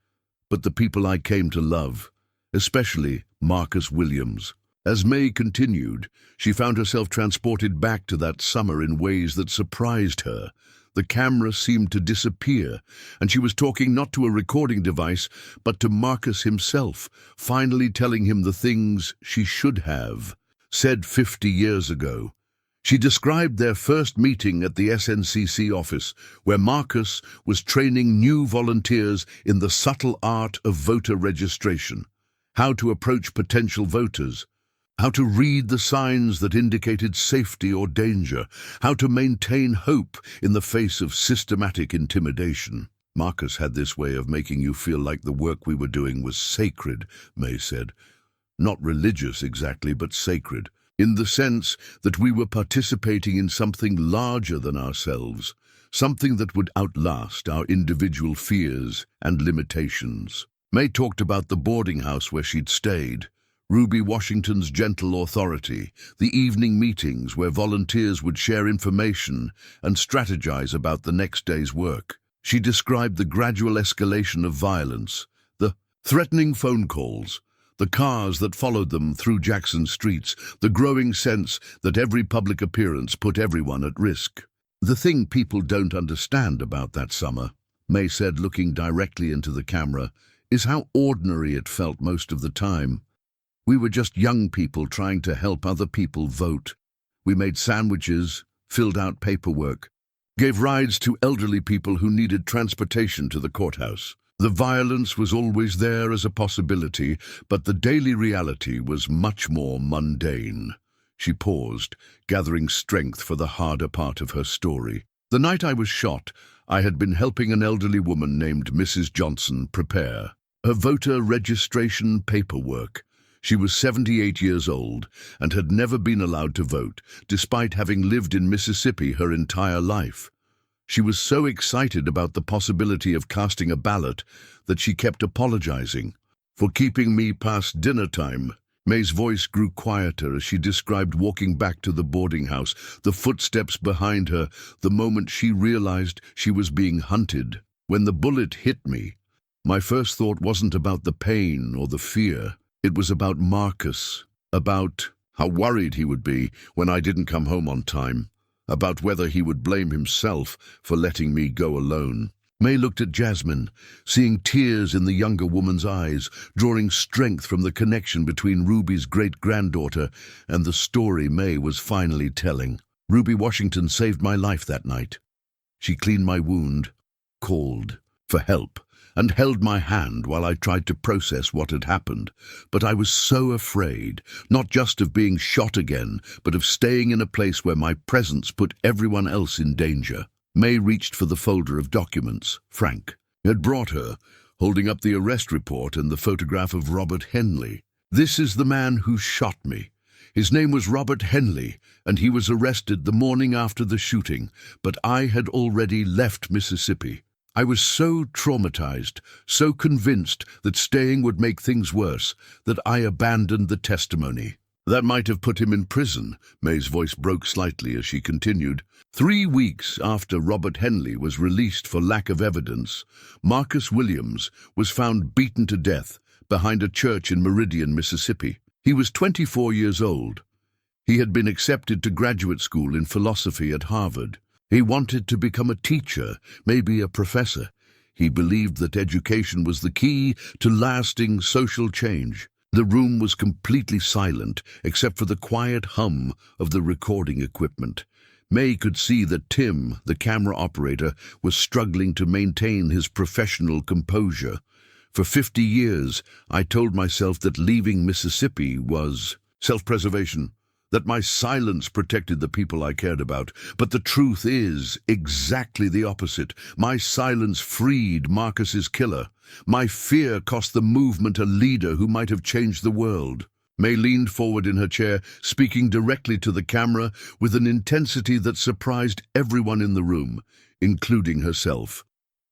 but the people I came to love, especially Marcus Williams." As Mae continued, she found herself transported back to that summer in ways that surprised her. The camera seemed to disappear, and she was talking not to a recording device, but to Marcus himself, finally telling him the things she should have said 50 years ago. She described their first meeting at the SNCC office, where Marcus was training new volunteers in the subtle art of voter registration, how to approach potential voters, how to read the signs that indicated safety or danger, how to maintain hope in the face of systematic intimidation. "Marcus had this way of making you feel like the work we were doing was sacred," Mae said. "Not religious exactly, but sacred, in the sense that we were participating in something larger than ourselves, something that would outlast our individual fears and limitations. Mae talked about the boarding house where she'd stayed, Ruby Washington's gentle authority, the evening meetings where volunteers would share information and strategize about the next day's work. She described the gradual escalation of violence, the threatening phone calls, the cars that followed them through Jackson streets, the growing sense that every public appearance put everyone at risk. "The thing people don't understand about that summer," Mae said, looking directly into the camera, "is how ordinary it felt most of the time. We were just young people trying to help other people vote. We made sandwiches, filled out paperwork, gave rides to elderly people who needed transportation to the courthouse. The violence was always there as a possibility, but the daily reality was much more mundane." She paused, gathering strength for the harder part of her story. "The night I was shot, I had been helping an elderly woman named Mrs. Johnson prepare her voter registration paperwork. She was 78 years old and had never been allowed to vote, despite having lived in Mississippi her entire life. She was so excited about the possibility of casting a ballot that she kept apologizing for keeping me past dinner time." Mae's voice grew quieter as she described walking back to the boarding house, the footsteps behind her, the moment she realized she was being hunted. "When the bullet hit me, my first thought wasn't about the pain or the fear. It was about Marcus, about how worried he would be when I didn't come home on time, about whether he would blame himself for letting me go alone." Mae looked at Jasmine, seeing tears in the younger woman's eyes, drawing strength from the connection between Ruby's great-granddaughter and the story Mae was finally telling. "Ruby Washington saved my life that night. She cleaned my wound, called for help, and held my hand while I tried to process what had happened. But I was so afraid, not just of being shot again, but of staying in a place where my presence put everyone else in danger." Mae reached for the folder of documents Frank had brought her, holding up the arrest report and the photograph of Robert Henley. "This is the man who shot me. His name was Robert Henley, and he was arrested the morning after the shooting, but I had already left Mississippi. I was so traumatized, so convinced that staying would make things worse, that I abandoned the testimony." "That might have put him in prison." Mae's voice broke slightly as she continued. 3 weeks after Robert Henley was released for lack of evidence, Marcus Williams was found beaten to death behind a church in Meridian, Mississippi. He was 24 years old. He had been accepted to graduate school in philosophy at Harvard. He wanted to become a teacher, maybe a professor. He believed that education was the key to lasting social change. The room was completely silent, except for the quiet hum of the recording equipment. Mae could see that Tim, the camera operator, was struggling to maintain his professional composure. "For 50 years, I told myself that leaving Mississippi was self-preservation, that my silence protected the people I cared about. But the truth is exactly the opposite. My silence freed Marcus's killer. My fear cost the movement a leader who might have changed the world." Mae leaned forward in her chair, speaking directly to the camera with an intensity that surprised everyone in the room, including herself.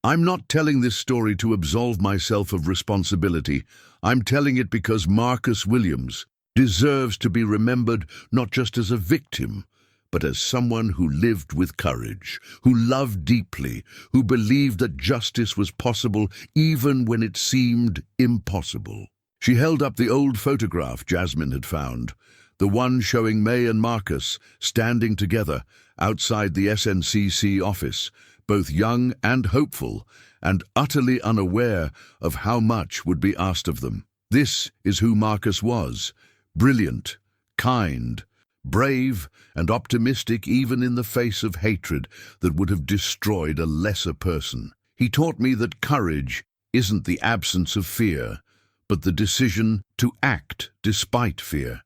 "I'm not telling this story to absolve myself of responsibility. I'm telling it because Marcus Williams deserves to be remembered not just as a victim, but as someone who lived with courage, who loved deeply, who believed that justice was possible even when it seemed impossible." She held up the old photograph Jasmine had found, the one showing Mae and Marcus standing together outside the SNCC office, both young and hopeful, and utterly unaware of how much would be asked of them. This is who Marcus was: brilliant, kind, brave, and optimistic even in the face of hatred that would have destroyed a lesser person. He taught me that courage isn't the absence of fear, but the decision to act despite fear.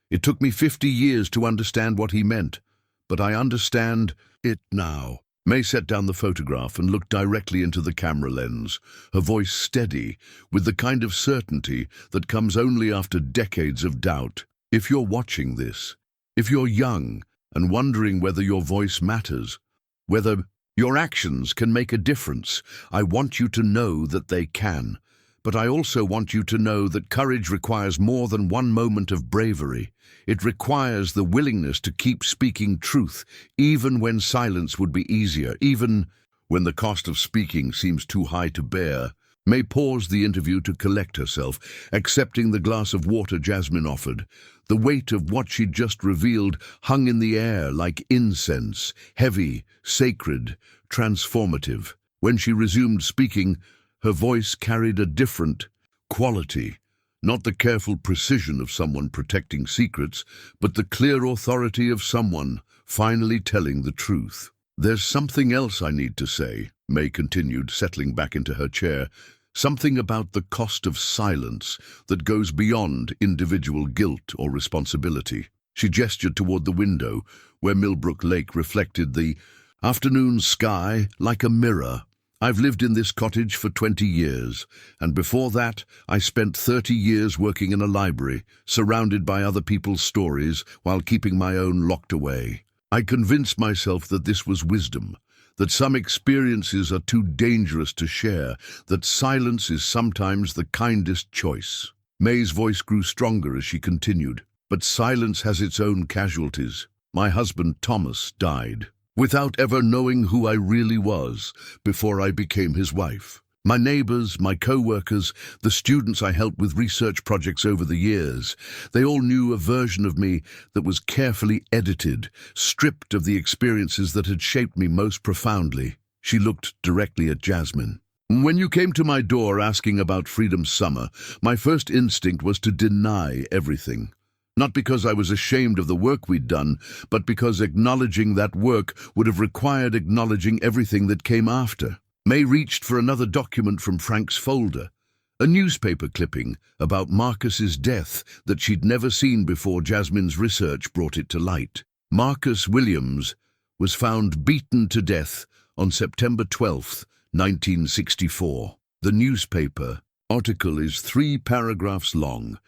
It took me 50 years to understand what he meant, but I understand it now. Mae set down the photograph and looked directly into the camera lens, her voice steady, with the kind of certainty that comes only after decades of doubt. If you're watching this, if you're young and wondering whether your voice matters, whether Your actions can make a difference. I want you to know that they can. But I also want you to know that courage requires more than one moment of bravery. It requires the willingness to keep speaking truth, even when silence would be easier, even when the cost of speaking seems too high to bear. Mae paused the interview to collect herself, accepting the glass of water Jasmine offered. The weight of what she'd just revealed hung in the air like incense, heavy, sacred, transformative. When she resumed speaking, her voice carried a different quality, not the careful precision of someone protecting secrets, but the clear authority of someone finally telling the truth. "There's something else I need to say," Mae continued, settling back into her chair. "Something about the cost of silence that goes beyond individual guilt or responsibility." She gestured toward the window, where Millbrook Lake reflected the afternoon sky like a mirror. "I've lived in this cottage for 20 years, and before that I spent 30 years working in a library, surrounded by other people's stories while keeping my own locked away. I convinced myself that this was wisdom, that some experiences are too dangerous to share, that silence is sometimes the kindest choice." Mae's voice grew stronger as she continued. "But silence has its own casualties. My husband Thomas died without ever knowing who I really was before I became his wife. My neighbors, my co-workers, the students I helped with research projects over the years, they all knew a version of me that was carefully edited, stripped of the experiences that had shaped me most profoundly." She looked directly at Jasmine. "When you came to my door asking about Freedom Summer, my first instinct was to deny everything. Not because I was ashamed of the work we'd done, but because acknowledging that work would have required acknowledging everything that came after." Mae reached for another document from Frank's folder, a newspaper clipping about Marcus's death that she'd never seen before Jasmine's research brought it to light. Marcus Williams was found beaten to death on September 12th, 1964. The newspaper article is 3 paragraphs long,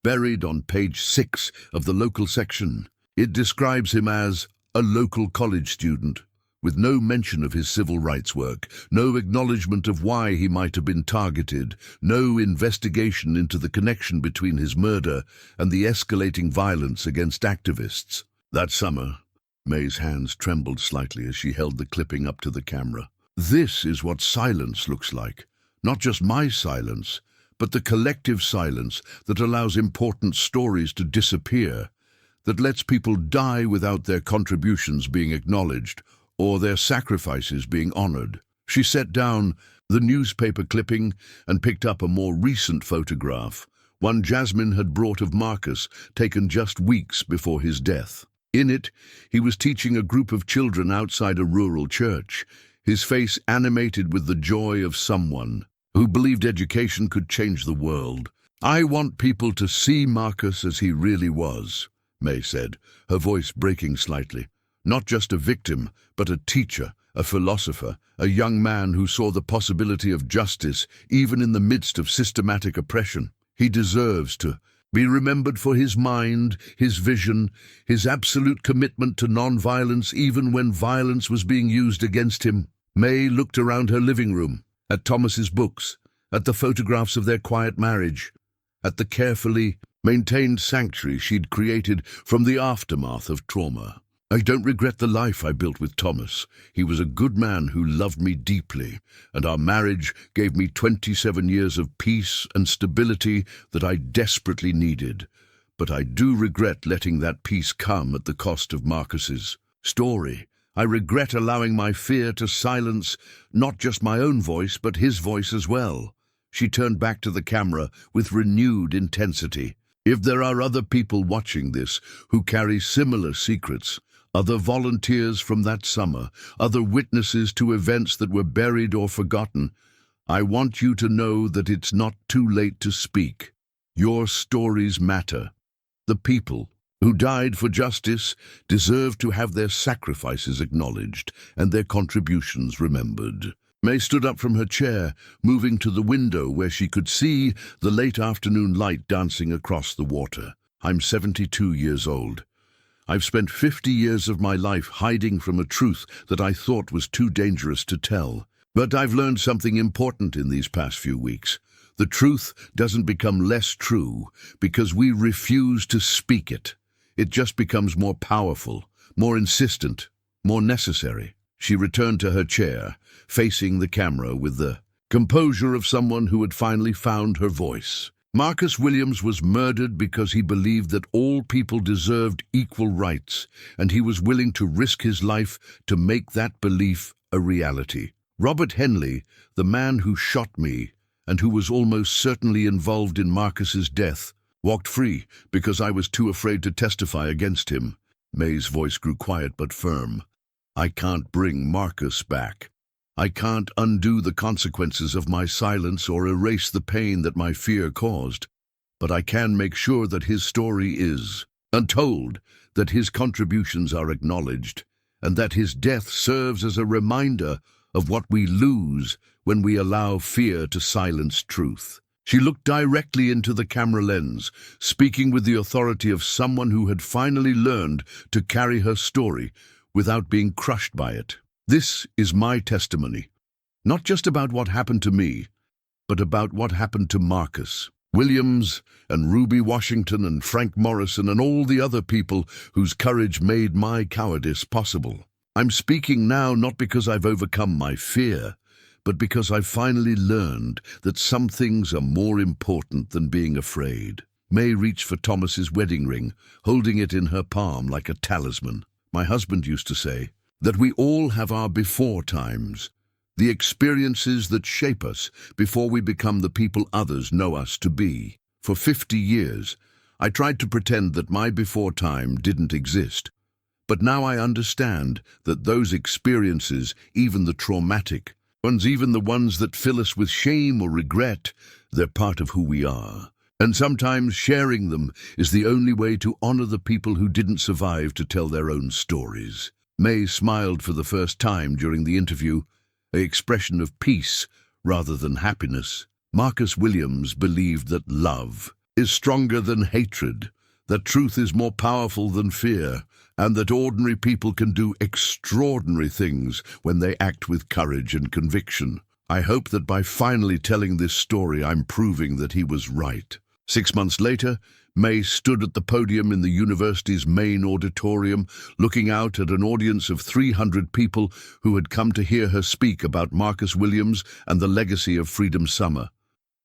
buried on page 6 of the local section. It describes him as a local college student, with no mention of his civil rights work, no acknowledgement of why he might have been targeted, no investigation into the connection between his murder and the escalating violence against activists. That summer, Mae's hands trembled slightly as she held the clipping up to the camera. "This is what silence looks like. Not just my silence, but the collective silence that allows important stories to disappear, that lets people die without their contributions being acknowledged, or their sacrifices being honored." She set down the newspaper clipping and picked up a more recent photograph, one Jasmine had brought of Marcus, taken just weeks before his death. In it, he was teaching a group of children outside a rural church, his face animated with the joy of someone who believed education could change the world. "I want people to see Marcus as he really was," Mae said, her voice breaking slightly. "Not just a victim, but a teacher, a philosopher, a young man who saw the possibility of justice even in the midst of systematic oppression. He deserves to be remembered for his mind, his vision, his absolute commitment to non-violence even when violence was being used against him." Mae looked around her living room, at Thomas's books, at the photographs of their quiet marriage, at the carefully maintained sanctuary she'd created from the aftermath of trauma. "I don't regret the life I built with Thomas. He was a good man who loved me deeply, and our marriage gave me 27 years of peace and stability that I desperately needed. But I do regret letting that peace come at the cost of Marcus's story. I regret allowing my fear to silence not just my own voice, but his voice as well." She turned back to the camera with renewed intensity. "If there are other people watching this who carry similar secrets, other volunteers from that summer, other witnesses to events that were buried or forgotten, I want you to know that it's not too late to speak. Your stories matter. The people who died for justice deserve to have their sacrifices acknowledged and their contributions remembered." Mae stood up from her chair, moving to the window where she could see the late afternoon light dancing across the water. "I'm 72 years old. I've spent 50 years of my life hiding from a truth that I thought was too dangerous to tell. But I've learned something important in these past few weeks. The truth doesn't become less true because we refuse to speak it. It just becomes more powerful, more insistent, more necessary. She returned to her chair, facing the camera with the composure of someone who had finally found her voice. Marcus Williams was murdered because he believed that all people deserved equal rights, and he was willing to risk his life to make that belief a reality. Robert Henley, the man who shot me and who was almost certainly involved in Marcus's death, walked free because I was too afraid to testify against him. Mae's voice grew quiet but firm. I can't bring Marcus back. I can't undo the consequences of my silence or erase the pain that my fear caused, but I can make sure that his story is untold, that his contributions are acknowledged, and that his death serves as a reminder of what we lose when we allow fear to silence truth. She looked directly into the camera lens, speaking with the authority of someone who had finally learned to carry her story without being crushed by it. This is my testimony, not just about what happened to me, but about what happened to Marcus Williams and Ruby Washington and Frank Morrison and all the other people whose courage made my cowardice possible. I'm speaking now not because I've overcome my fear, but because I've finally learned that some things are more important than being afraid. Mae reached for Thomas's wedding ring, holding it in her palm like a talisman. My husband used to say that we all have our before times, the experiences that shape us before we become the people others know us to be. For 50 years, I tried to pretend that my before time didn't exist. But now I understand that those experiences, even the traumatic ones, even the ones that fill us with shame or regret, they're part of who we are. And sometimes sharing them is the only way to honor the people who didn't survive to tell their own stories. Mae smiled for the first time during the interview, an expression of peace rather than happiness. Marcus Williams believed that love is stronger than hatred, that truth is more powerful than fear, and that ordinary people can do extraordinary things when they act with courage and conviction. I hope that by finally telling this story, I'm proving that he was right. 6 months later, Mae stood at the podium in the university's main auditorium, looking out at an audience of 300 people who had come to hear her speak about Marcus Williams and the legacy of Freedom Summer.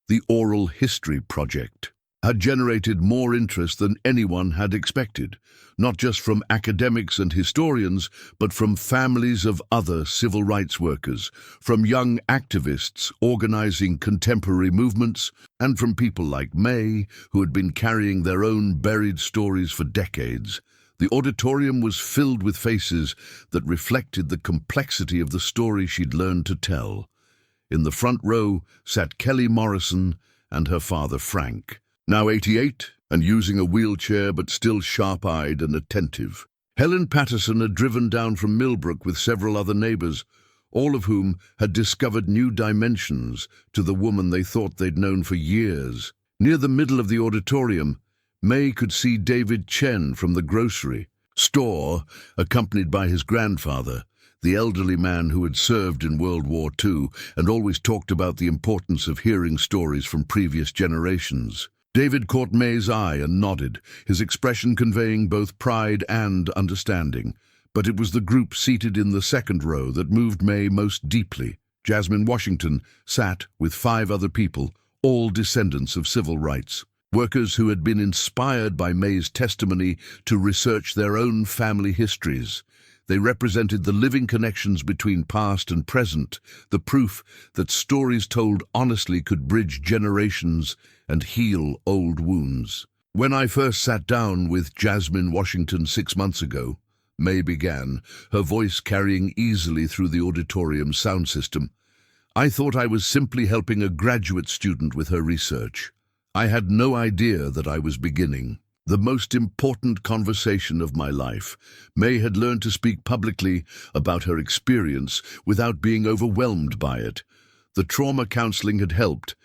The Oral History Project had generated more interest than anyone had expected, not just from academics and historians, but from families of other civil rights workers, from young activists organizing contemporary movements, and from people like Mae, who had been carrying their own buried stories for decades. The auditorium was filled with faces that reflected the complexity of the story she'd learned to tell. In the front row sat Kelly Morrison and her father Frank, now 88 and using a wheelchair but still sharp-eyed and attentive. Helen Patterson had driven down from Millbrook with several other neighbors, all of whom had discovered new dimensions to the woman they thought they'd known for years. Near the middle of the auditorium, Mae could see David Chen from the grocery store, accompanied by his grandfather, the elderly man who had served in World War II and always talked about the importance of hearing stories from previous generations. David caught Mae's eye and nodded, his expression conveying both pride and understanding. But it was the group seated in the second row that moved Mae most deeply. Jasmine Washington sat with 5 other people, all descendants of civil rights, workers who had been inspired by Mae's testimony to research their own family histories. They represented the living connections between past and present, the proof that stories told honestly could bridge generations and heal old wounds. When I first sat down with Jasmine Washington 6 months ago, Mae began, her voice carrying easily through the auditorium sound system, I thought I was simply helping a graduate student with her research. I had no idea that I was beginning the most important conversation of my life. Mae had learned to speak publicly about her experience without being overwhelmed by it. The trauma counseling had helped,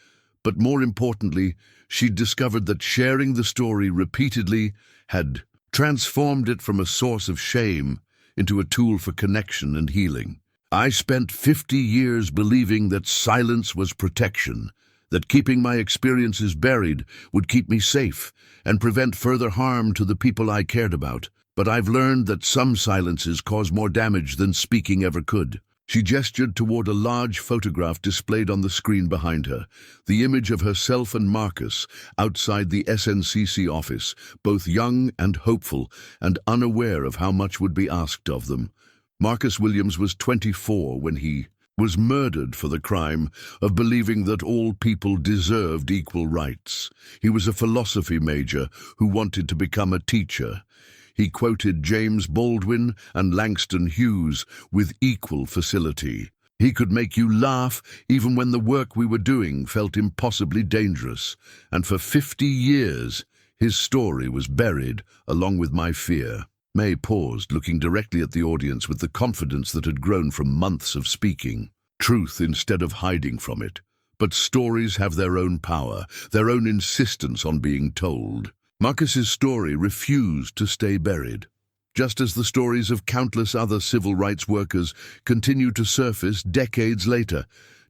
but more importantly, she'd discovered that sharing the story repeatedly had transformed it from a source of shame into a tool for connection and healing. I spent 50 years believing that silence was protection, that keeping my experiences buried would keep me safe and prevent further harm to the people I cared about. But I've learned that some silences cause more damage than speaking ever could. She gestured toward a large photograph displayed on the screen behind her, the image of herself and Marcus outside the SNCC office, both young and hopeful and unaware of how much would be asked of them. Marcus Williams was 24 when he was murdered for the crime of believing that all people deserved equal rights. He was a philosophy major who wanted to become a teacher. He quoted James Baldwin and Langston Hughes with equal facility. He could make you laugh even when the work we were doing felt impossibly dangerous. And for 50 years, his story was buried along with my fear. Mae paused, looking directly at the audience with the confidence that had grown from months of speaking. Truth instead of hiding from it. But stories have their own power, their own insistence on being told. Marcus's story refused to stay buried, just as the stories of countless other civil rights workers continue to surface decades later,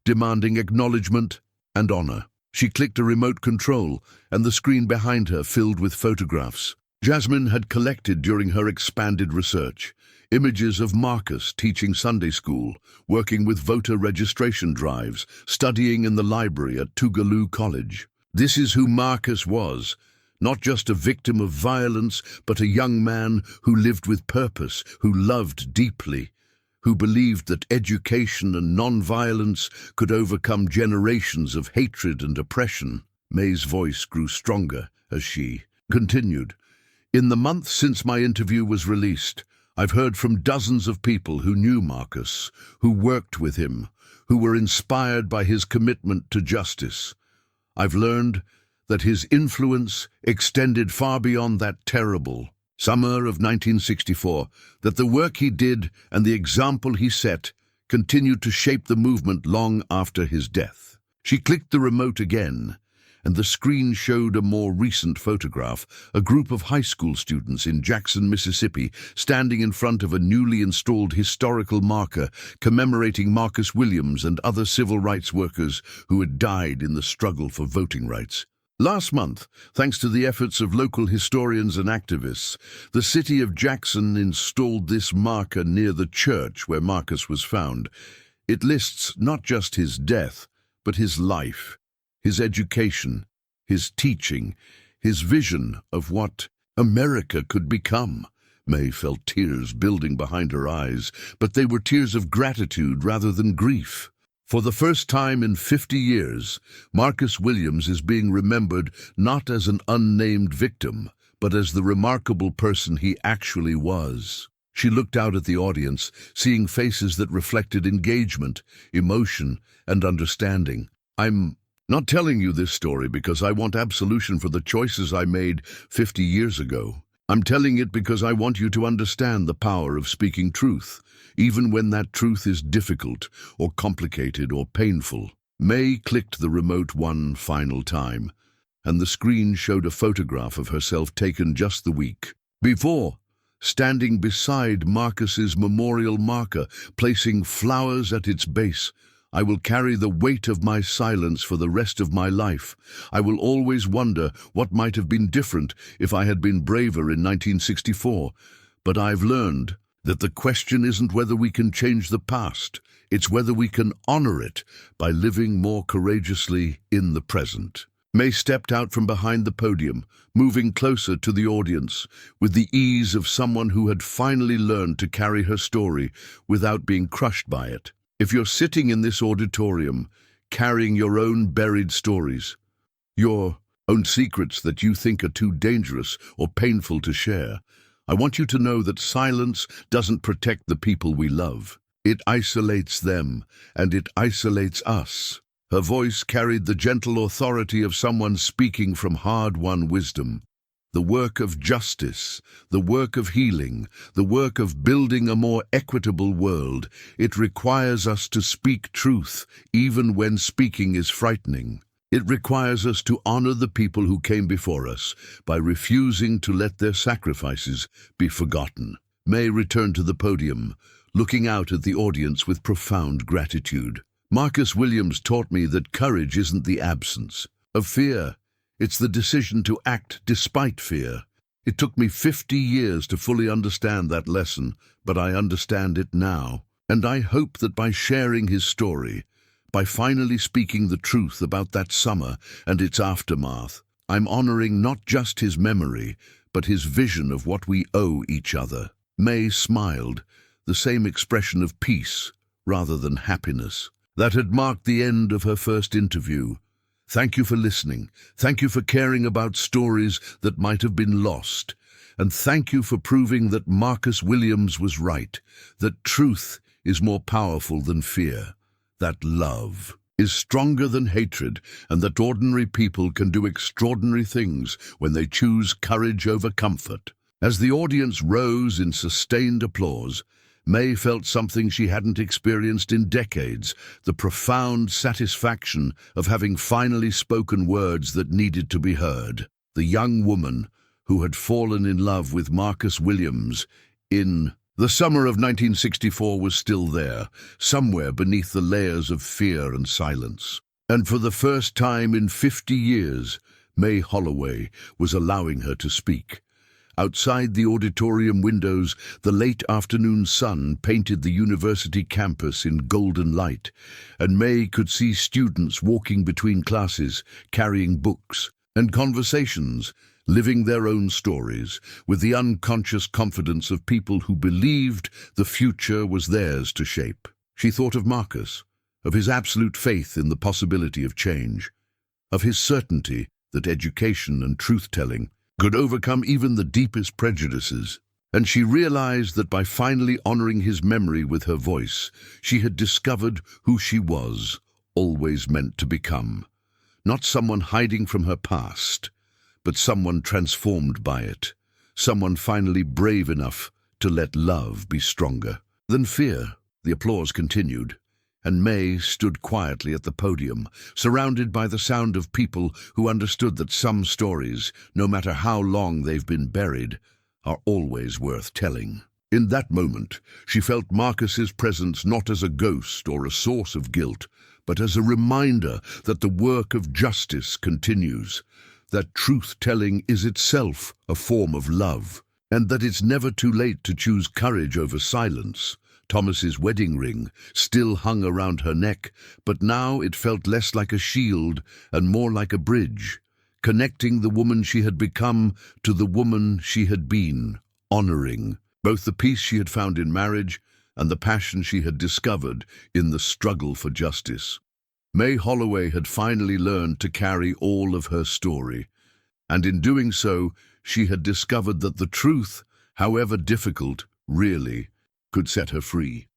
demanding acknowledgement and honor. She clicked a remote control, and the screen behind her filled with photographs. Jasmine had collected during her expanded research images of Marcus teaching Sunday school, working with voter registration drives, studying in the library at Tougaloo College. This is who Marcus was. Not just a victim of violence, but a young man who lived with purpose, who loved deeply, who believed that education and non-violence could overcome generations of hatred and oppression. Mae's voice grew stronger as she continued. In the month since my interview was released, I've heard from dozens of people who knew Marcus, who worked with him, who were inspired by his commitment to justice. I've learned that his influence extended far beyond that terrible summer of 1964, that the work he did and the example he set continued to shape the movement long after his death. She clicked the remote again, and the screen showed a more recent photograph, a group of high school students in Jackson, Mississippi, standing in front of a newly installed historical marker commemorating Marcus Williams and other civil rights workers who had died in the struggle for voting rights. Last month, thanks to the efforts of local historians and activists, the city of Jackson installed this marker near the church where Marcus was found. It lists not just his death, but his life, his education, his teaching, his vision of what America could become. Mae felt tears building behind her eyes, but they were tears of gratitude rather than grief. For the first time in 50 years, Marcus Williams is being remembered not as an unnamed victim, but as the remarkable person he actually was. She looked out at the audience, seeing faces that reflected engagement, emotion, and understanding. I'm not telling you this story because I want absolution for the choices I made 50 years ago. I'm telling it because I want you to understand the power of speaking truth, even when that truth is difficult or complicated or painful. Mae clicked the remote one final time, and the screen showed a photograph of herself taken just the week before, standing beside Marcus's memorial marker, placing flowers at its base. I will carry the weight of my silence for the rest of my life. I will always wonder what might have been different if I had been braver in 1964. But I've learned that the question isn't whether we can change the past. It's whether we can honor it by living more courageously in the present. Mae stepped out from behind the podium, moving closer to the audience, with the ease of someone who had finally learned to carry her story without being crushed by it. If you're sitting in this auditorium, carrying your own buried stories, your own secrets that you think are too dangerous or painful to share, I want you to know that silence doesn't protect the people we love. It isolates them, and it isolates us. Her voice carried the gentle authority of someone speaking from hard-won wisdom. The work of justice, the work of healing, the work of building a more equitable world, it requires us to speak truth, even when speaking is frightening. It requires us to honor the people who came before us by refusing to let their sacrifices be forgotten. Mae returned to the podium, looking out at the audience with profound gratitude. Marcus Williams taught me that courage isn't the absence of fear. It's the decision to act despite fear. It took me 50 years to fully understand that lesson, but I understand it now. And I hope that by sharing his story, by finally speaking the truth about that summer and its aftermath, I'm honoring not just his memory, but his vision of what we owe each other. Mae smiled, the same expression of peace rather than happiness. That had marked the end of her first interview. Thank you for listening. Thank you for caring about stories that might have been lost. And thank you for proving that Marcus Williams was right, that truth is more powerful than fear, that love is stronger than hatred, and that ordinary people can do extraordinary things when they choose courage over comfort. As the audience rose in sustained applause, Mae felt something she hadn't experienced in decades, the profound satisfaction of having finally spoken words that needed to be heard. The young woman who had fallen in love with Marcus Williams in the summer of 1964 was still there, somewhere beneath the layers of fear and silence. And for the first time in 50 years, Mae Holloway was allowing her to speak. Outside the auditorium windows, the late afternoon sun painted the university campus in golden light, and Mae could see students walking between classes, carrying books and conversations, living their own stories, with the unconscious confidence of people who believed the future was theirs to shape. She thought of Marcus, of his absolute faith in the possibility of change, of his certainty that education and truth-telling could overcome even the deepest prejudices, and she realized that by finally honoring his memory with her voice, she had discovered who she was, always meant to become. Not someone hiding from her past, but someone transformed by it, someone finally brave enough to let love be stronger than fear. The applause continued, and Mae stood quietly at the podium, surrounded by the sound of people who understood that some stories, no matter how long they've been buried, are always worth telling. In that moment, she felt Marcus's presence not as a ghost or a source of guilt, but as a reminder that the work of justice continues, that truth-telling is itself a form of love, and that it's never too late to choose courage over silence. Thomas's wedding ring still hung around her neck, but now it felt less like a shield and more like a bridge, connecting the woman she had become to the woman she had been, honoring both the peace she had found in marriage and the passion she had discovered in the struggle for justice. Mae Holloway had finally learned to carry all of her story, and in doing so, she had discovered that the truth, however difficult, really could set her free.